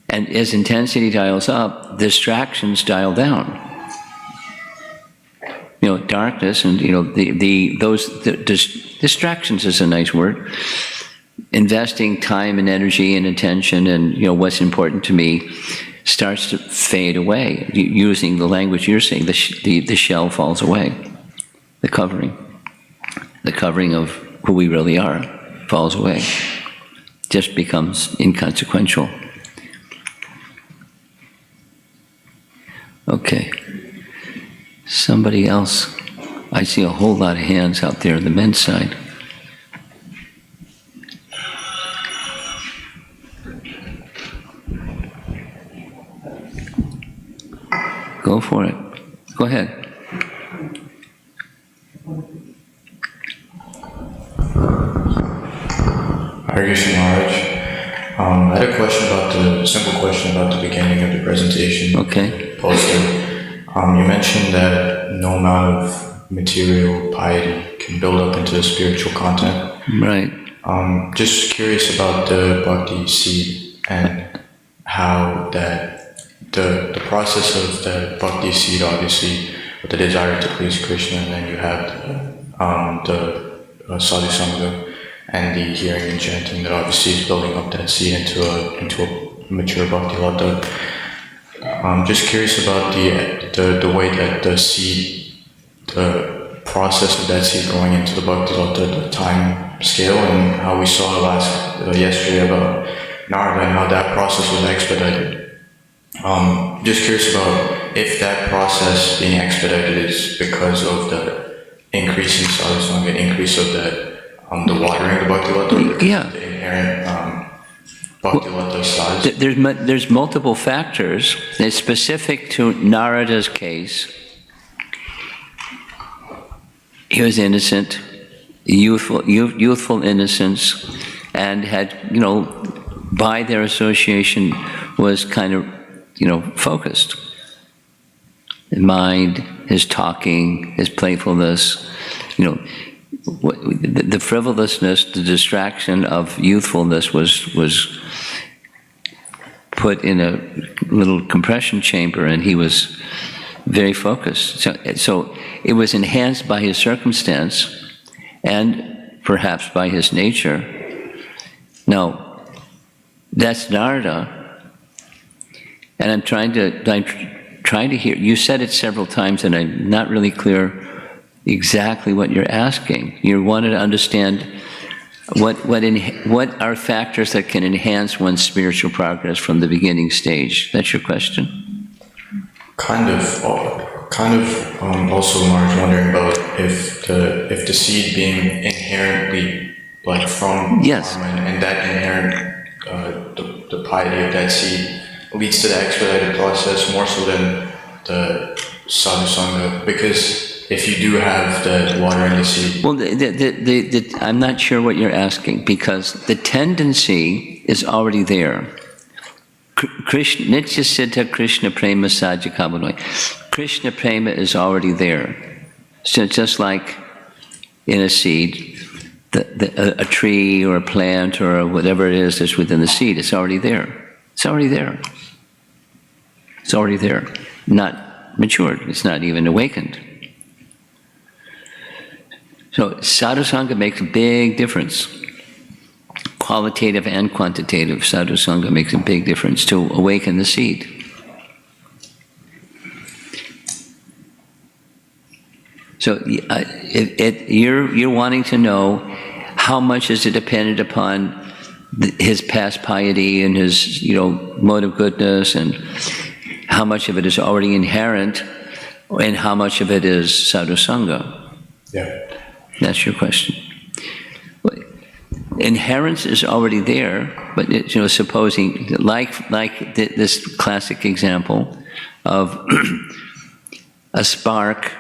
And as intensity dials up, distractions dial down. Darkness and distractions is a nice word. Investing time and energy and attention and what's important to me starts to fade away. Using the language you're saying, the shell falls away. The covering of who we really are falls away. Just becomes inconsequential. Okay. Somebody else. I see a whole lot of hands out there on the men's side. Go for it. Go ahead. Hare Krishna Maharaj. I had a simple question about the beginning of the presentation. Okay. Poster. You mentioned that no amount of material piety can build up into the spiritual content. Right. Just curious about the Bhakti seed and how that the process of the Bhakti seed, obviously, with the desire to please Krishna, and then you have the sadhu sangha and the hearing and chanting that obviously is building up that seed into a mature Bhakti lata. I'm just curious about the way that the seed, the process of that seed going into the Bhakti lata, the time scale, and how we saw yesterday about Narada and how that process was expedited. Just curious about if that process being expedited is because of the increase in sadhu sangha, increase of the watering the Bhakti lata, Yeah. the inherent Bhakti lata size. There's multiple factors. It's specific to Narada's case. He was innocent, youthful innocence, and had, by their association, was kind of, focused. His mind, his talking, his playfulness, the frivolousness, the distraction of youthfulness was put in a little compression chamber, and he was very focused. So it was enhanced by his circumstance and perhaps by his nature. Now, that's Narada, and I'm trying to hear. You said it several times, and I'm not really clear exactly what you're asking. You wanted to understand what are factors that can enhance one's spiritual progress from the beginning stage. That's your question? Kind of. Also, Marge, wondering about if the seed being inherently from Yes, karma, and that inherent the piety of that seed leads to the expedited process more so than the sadhu sangha, because if you do have the watering the seed. well, I'm not sure what you're asking, because the tendency is already there. Krishna, Nitya Siddha Krishna Prema Sajja Kavanoi. Krishna prema is already there. So just like in a seed, a tree or a plant or whatever it is that's within the seed, it's already there. It's already there. It's already there. Not matured. It's not even awakened. So sadhusanga makes a big difference. Qualitative and quantitative sadhusanga makes a big difference to awaken the seed. So you're wanting to know how much is it dependent upon his past piety and his mode of goodness, and how much of it is already inherent, and how much of it is sadhusanga. Yeah. That's your question. Inherence is already there, but supposing like this classic example of a spark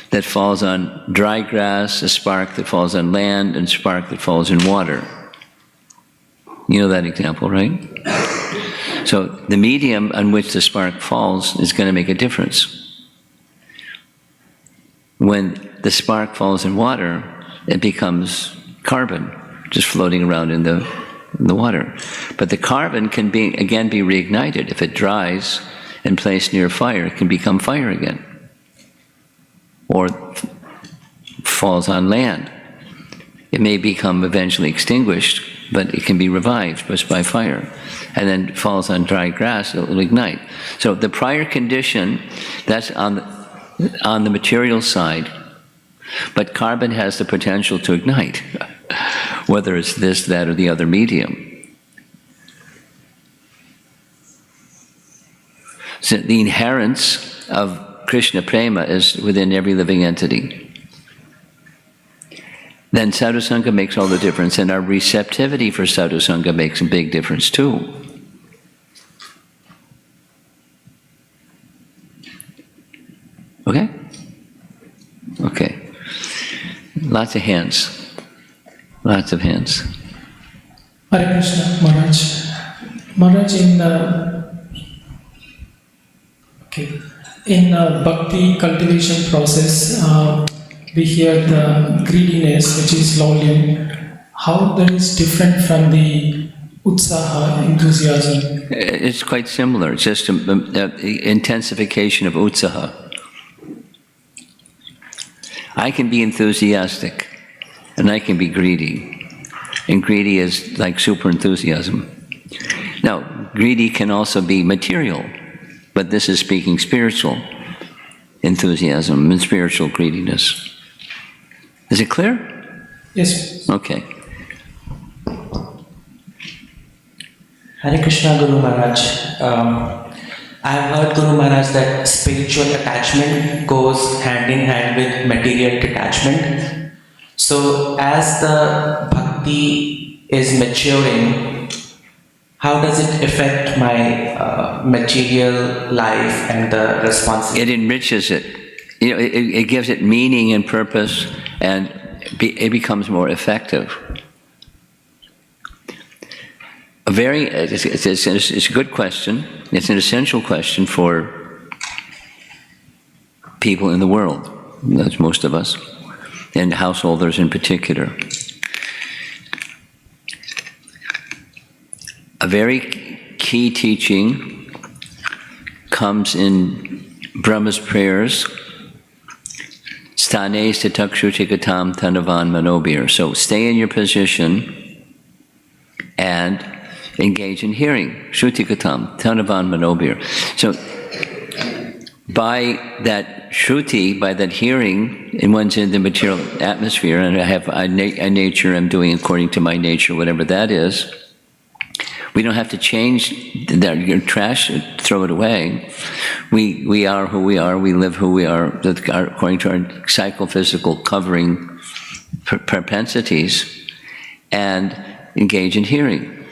that falls on dry grass, a spark that falls on land, and a spark that falls in water. You know that example, right? So the medium on which the spark falls is going to make a difference. When the spark falls in water, it becomes carbon, just floating around in the water. But the carbon can be reignited. If it dries and placed near fire, it can become fire again. Or falls on land. It may become eventually extinguished, but it can be revived just by fire. And then falls on dry grass, it will ignite. So the prior condition, that's on the material side, but carbon has the potential to ignite, whether it's this, that, or the other medium. So the inherence of Krishna prema is within every living entity. Then sadhusanga makes all the difference, and our receptivity for sadhusanga makes a big difference too. Okay? Okay. Lots of hands. Lots of hands. Hare Krishna, Maharaj. Maharaj, in Bhakti cultivation process, we hear the greediness, which is lowly. How that is different from the utsaha, enthusiasm? It's quite similar. It's just the intensification of utsaha. I can be enthusiastic, and I can be greedy. And greedy is like super enthusiasm. Now, greedy can also be material, but this is speaking spiritual enthusiasm and spiritual greediness. Is it clear? Yes. Okay. Hare Krishna, Guru Maharaj. I have heard, Guru Maharaj, that spiritual attachment goes hand in hand with material detachment. So, as the bhakti is maturing, how does it affect my material life and the responsibility? It enriches it. It gives it meaning and purpose, and it becomes more effective. It's a good question. It's an essential question for people in the world, that's most of us, and householders in particular. A very key teaching comes in Brahma's prayers, Stane Stitakshuchikatam Tanavan Manobir. So stay in your position and engage in hearing. Shrutikatam Tanavan Manobir. So by that shruti, by that hearing, and one's in the material atmosphere, and I have a nature, I'm doing according to my nature, whatever that is, we don't have to change that. Your trash, throw it away. We are who we are. We live who we are according to our psychophysical covering propensities, and engage in hearing.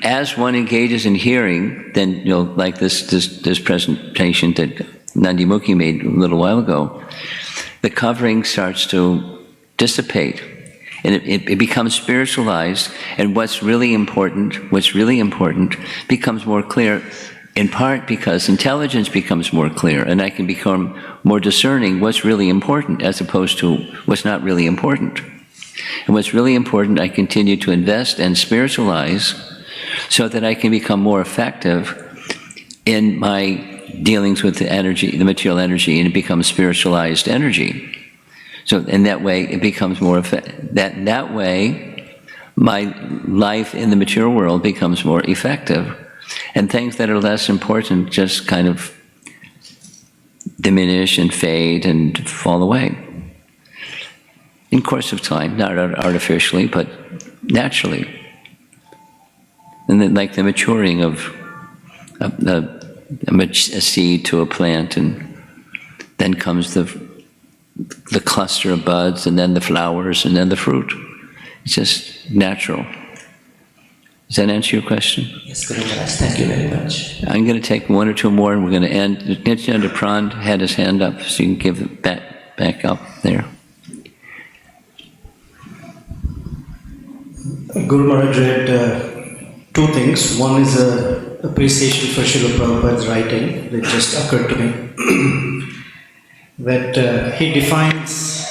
As one engages in hearing, then like this presentation that Nandimukhi made a little while ago, the covering starts to dissipate. And it becomes spiritualized, and what's really important becomes more clear. in part because intelligence becomes more clear, and I can become more discerning what's really important as opposed to what's not really important. And what's really important, I continue to invest and spiritualize so that I can become more effective in my dealings with the energy, the material energy, and it becomes spiritualized energy. So in that way, it becomes more effective. That way, my life in the material world becomes more effective, and things that are less important just kind of diminish and fade and fall away. In course of time, not artificially, but naturally. And then like the maturing of a seed to a plant, and then comes the cluster of buds, and then the flowers, and then the fruit. It's just natural. Does that answer your question? Yes, Guru Maharaj, thank you very much. I'm going to take one or two more, and we're going to end. Nityananda Pran had his hand up, so you can give it back up there. Guru Maharaj read two things. One is appreciation for Srila Prabhupada's writing that just occurred to me. That he defines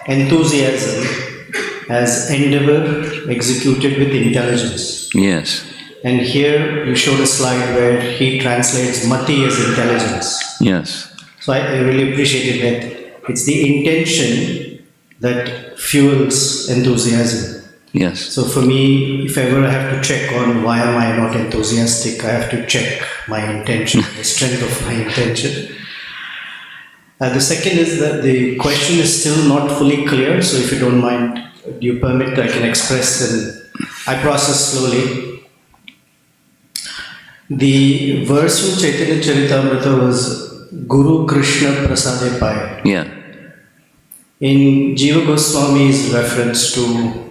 enthusiasm as endeavor executed with intelligence. Yes. And here you showed a slide where he translates mati as intelligence. Yes. So I really appreciated that it's the intention that fuels enthusiasm. Yes. So for me, if ever I have to check on why am I not enthusiastic, I have to check my intention, the strength of my intention. The second is that the question is still not fully clear, so if you don't mind, do you permit I can express and I process slowly. The verse from Chaitanya Charitamrita was Guru Krishna Prasade Pai. Yeah. In Jiva Goswami's reference to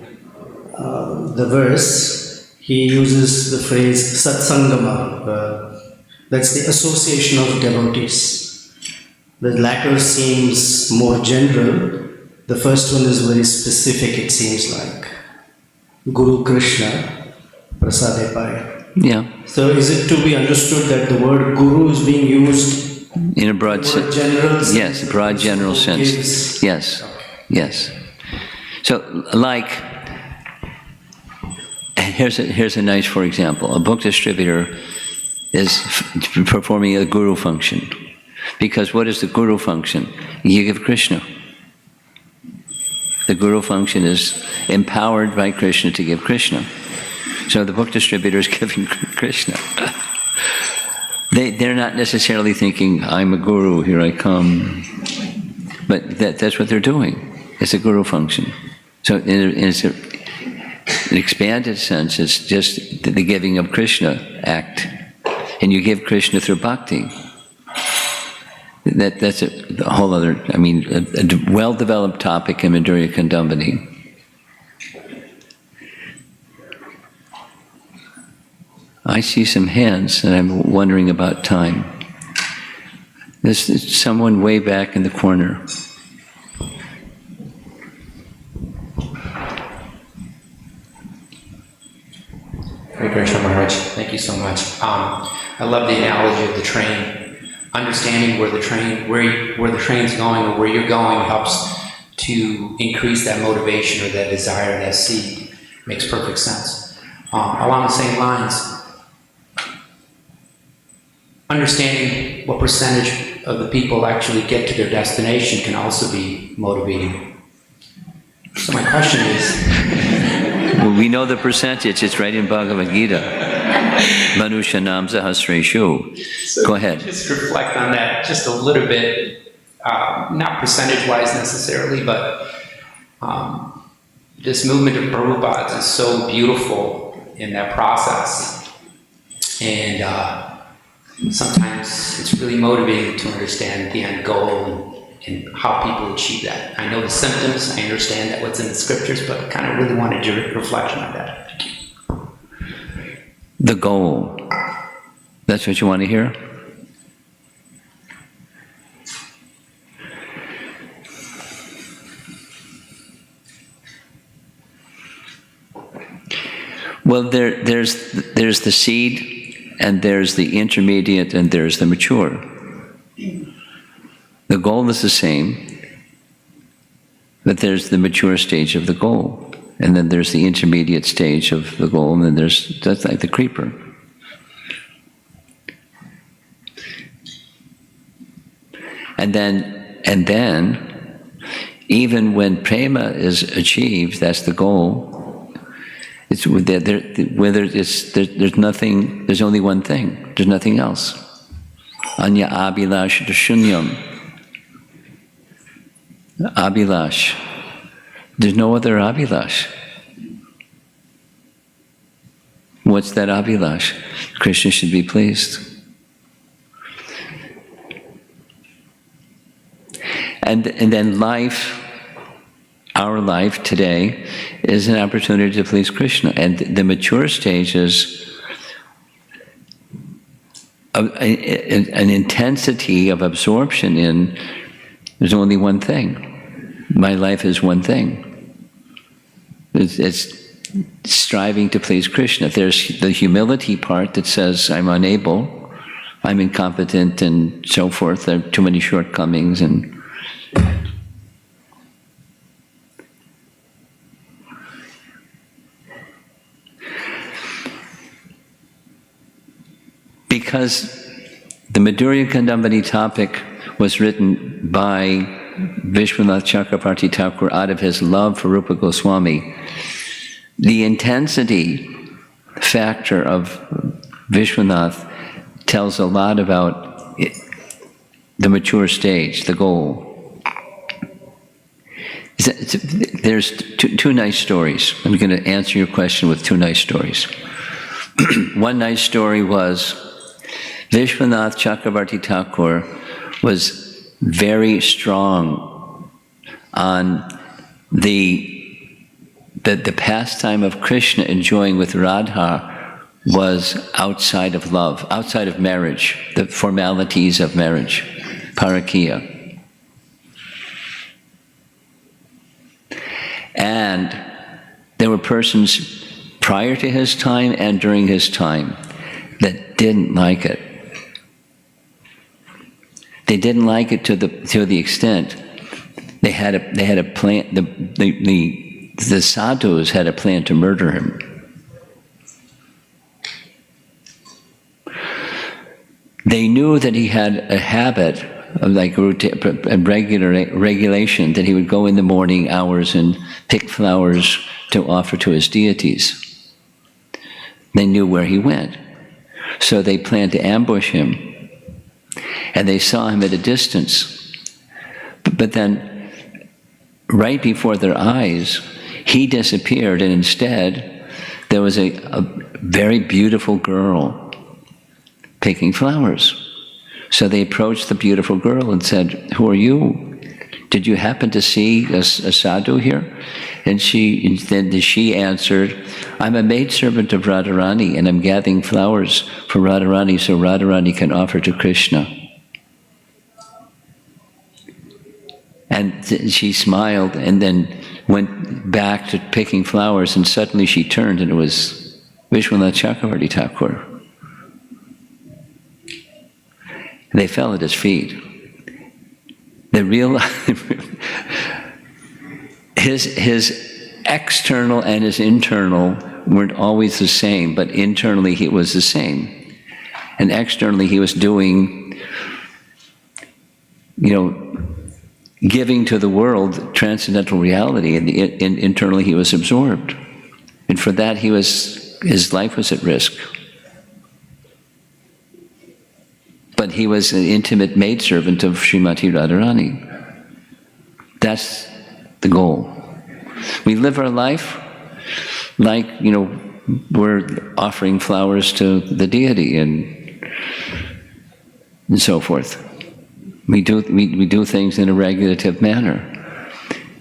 the verse, he uses the phrase Satsangama, that's the association of devotees. The latter seems more general, the first one is very specific, it seems like. Guru Krishna Prasade Pai. Yeah. So is it to be understood that the word Guru is being used In a broad sense. sense? Yes, broad general sense. Gives- Yes. Yes. So, like, here's a nice, for example. A book distributor is performing a guru function. Because what is the guru function? You give Krishna. The guru function is empowered by Krishna to give Krishna. So the book distributor is giving Krishna. They're not necessarily thinking, I'm a guru, here I come. But that's what they're doing. It's a guru function. So in an expanded sense, it's just the giving of Krishna act. And you give Krishna through bhakti. That's a whole other, a well-developed topic in Madhurya Kandambani. I see some hands, and I'm wondering about time. There's someone way back in the corner. Hare Krishna Maharaj, thank you so much. I love the analogy of the train. Understanding where the train's going or where you're going helps to increase that motivation or that desire, that seed. Makes perfect sense. Along the same lines, understanding what percentage of the people actually get to their destination can also be motivating. So my question is... Well, we know the percentage. It's right in Bhagavad Gita. Manushanam Sahasreshu. Go ahead. Just reflect on that just a little bit, not percentage-wise necessarily, but this movement of Prabhupada's is so beautiful in that process. And sometimes it's really motivating to understand the end goal and how people achieve that. I know the symptoms, I understand that what's in the scriptures, but I kind of really wanted your reflection on that. The goal. That's what you want to hear? Well, there's the seed and there's the intermediate, and there's the mature. The goal is the same, but there's the mature stage of the goal, and then there's the intermediate stage of the goal, and then that's like the creeper. And then, even when prema is achieved, that's the goal. It's there's nothing. There's only one thing. There's nothing else. Anya abhilash shunyam. Abhilash. There's no other abhilash. What's that abhilash? Krishna should be pleased. And then life, our life today, is an opportunity to please Krishna. And the mature stage is an intensity of absorption in, there's only one thing. My life is one thing. It's striving to please Krishna. There's the humility part that says, I'm unable, I'm incompetent, and so forth. There are too many shortcomings, and because the Madhurya Kandambani topic was written by Vishwanath Chakrabarti Thakur out of his love for Rupa Goswami, the intensity factor of Vishwanath tells a lot about the mature stage, the goal. There's two nice stories. I'm going to answer your question with two nice stories. One nice story was Vishwanath Chakrabarti Thakur was very strong on the pastime of Krishna enjoying with Radha was outside of love, outside of marriage, the formalities of marriage, parakiya. And there were persons prior to his time and during his time that didn't like it. They didn't like it to the extent they had a plan. The sadhus had a plan to murder him. They knew that he had a habit of like a regulation that he would go in the morning hours and pick flowers to offer to his deities. They knew where he went. So they planned to ambush him. And they saw him at a distance. But then, right before their eyes, he disappeared, and instead, there was a very beautiful girl picking flowers. So they approached the beautiful girl and said, "Who are you? Did you happen to see a sadhu here?" And she answered, "I'm a maidservant of Radharani, and I'm gathering flowers for Radharani so Radharani can offer to Krishna." And she smiled and then went back to picking flowers, and suddenly she turned and it was Vishwanath Chakrabarti Thakur. They fell at his feet. They realized his external and his internal weren't always the same, but internally he was the same. And externally he was doing, giving to the world transcendental reality, and internally he was absorbed. And for that his life was at risk. But he was an intimate maidservant of Srimati Radharani. That's the goal. We live our life like, we're offering flowers to the deity and so forth. We do things in a regulative manner.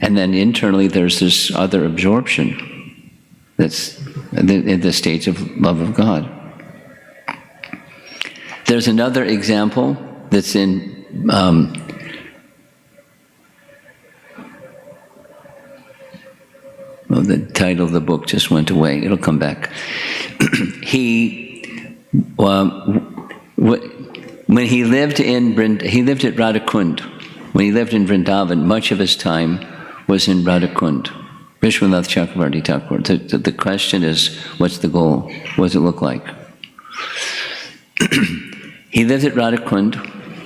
And then internally there's this other absorption that's in the stage of love of God. There's another example that's in the title of the book just went away. It'll come back. He When he lived at Radhakund. When he lived in Vrindavan, much of his time was in Radhakund. Vishwanath Chakravarti Thakur. The question is, what's the goal? What does it look like? He lived at Radhakund,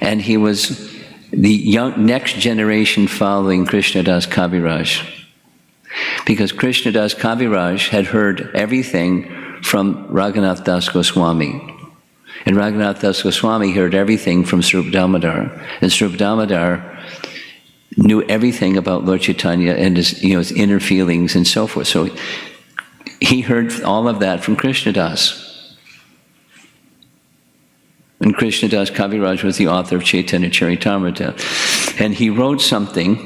and he was the next generation following Krishnadas Kaviraj. Because Krishnadas Kaviraj had heard everything from Raghunath Das Goswami. And Raghunath Das Goswami heard everything from Srup Damodar. And Srup Damodar knew everything about Lord Chaitanya and his inner feelings and so forth. So he heard all of that from Krishnadas. And Krishnadas Kaviraj was the author of Chaitanya Charitamrita. And he wrote something,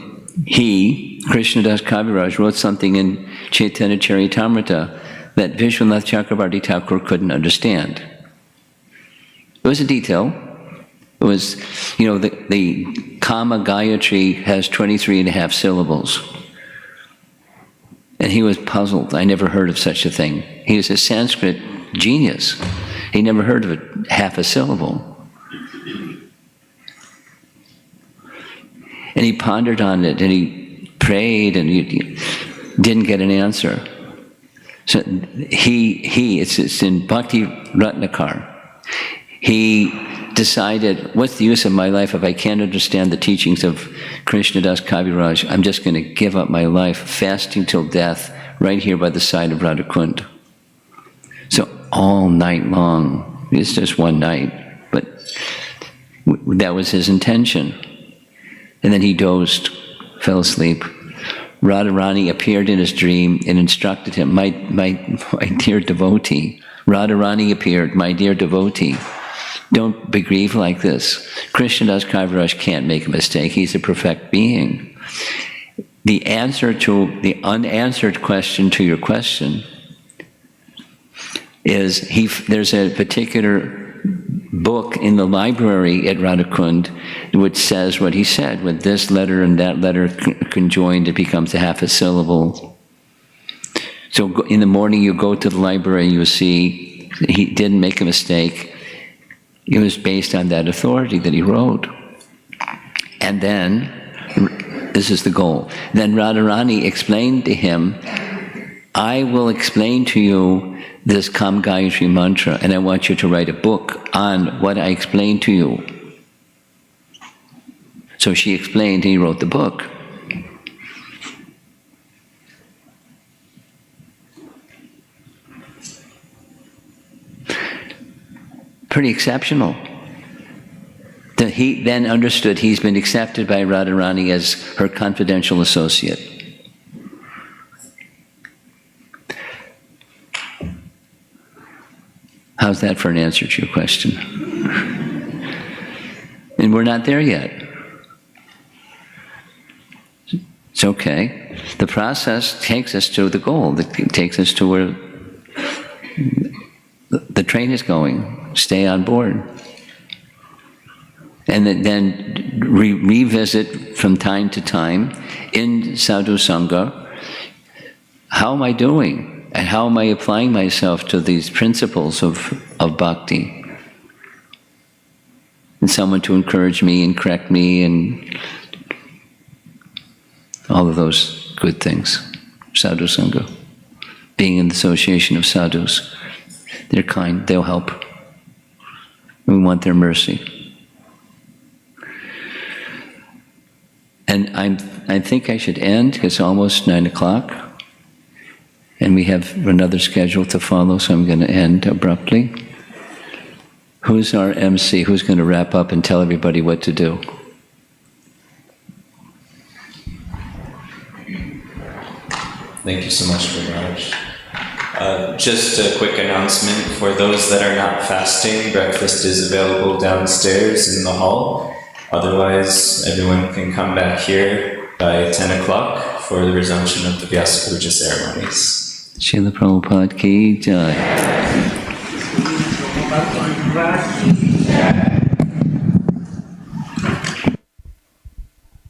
Krishnadas Kaviraj, wrote something in Chaitanya Charitamrita that Vishwanath Chakravarti Thakur couldn't understand. It was a detail. It was, the Kama Gayatri has 23.5 syllables. And he was puzzled. I never heard of such a thing. He was a Sanskrit genius. He never heard of half a syllable. And he pondered on it, and he prayed, and he didn't get an answer. So it's in Bhakti Ratnakar. He decided, what's the use of my life if I can't understand the teachings of Krishnadas Kaviraj? I'm just going to give up my life, fasting till death, right here by the side of Radhakund. So all night long, it's just one night, but that was his intention. And then he dozed, fell asleep. Radharani appeared in his dream and instructed him, my dear devotee. Radharani appeared, my dear devotee. Don't be grieved like this. Krishnadas Kaviraj can't make a mistake. He's a perfect being. The answer to the unanswered question to your question is there's a particular book in the library at Radhakund which says what he said. With this letter and that letter conjoined, it becomes a half a syllable. So in the morning you go to the library, you see he didn't make a mistake. It was based on that authority that he wrote. And then, this is the goal, then Radharani explained to him, I will explain to you this Kam Gayatri mantra, and I want you to write a book on what I explained to you. So she explained, and he wrote the book. Pretty exceptional. That he then understood he's been accepted by Radharani as her confidential associate. How's that for an answer to your question? And we're not there yet. It's okay. The process takes us to the goal. It takes us to where the train is going. Stay on board. And then revisit from time to time in sadhu sangha, how am I doing? And how am I applying myself to these principles of bhakti? And someone to encourage me and correct me and all of those good things. Sadhu sangha. Being in the association of sadhus. They're kind, they'll help. We want their mercy. And I think I should end. It's almost 9 o'clock. And we have another schedule to follow, so I'm going to end abruptly. Who's our MC? Who's going to wrap up and tell everybody what to do? Thank you so much, Raj. Just a quick announcement for those that are not fasting. Breakfast is available downstairs in the hall. Otherwise, everyone can come back here by 10 o'clock for the resumption of the Vyasa Puja ceremonies. Srila Prabhupada ki jai.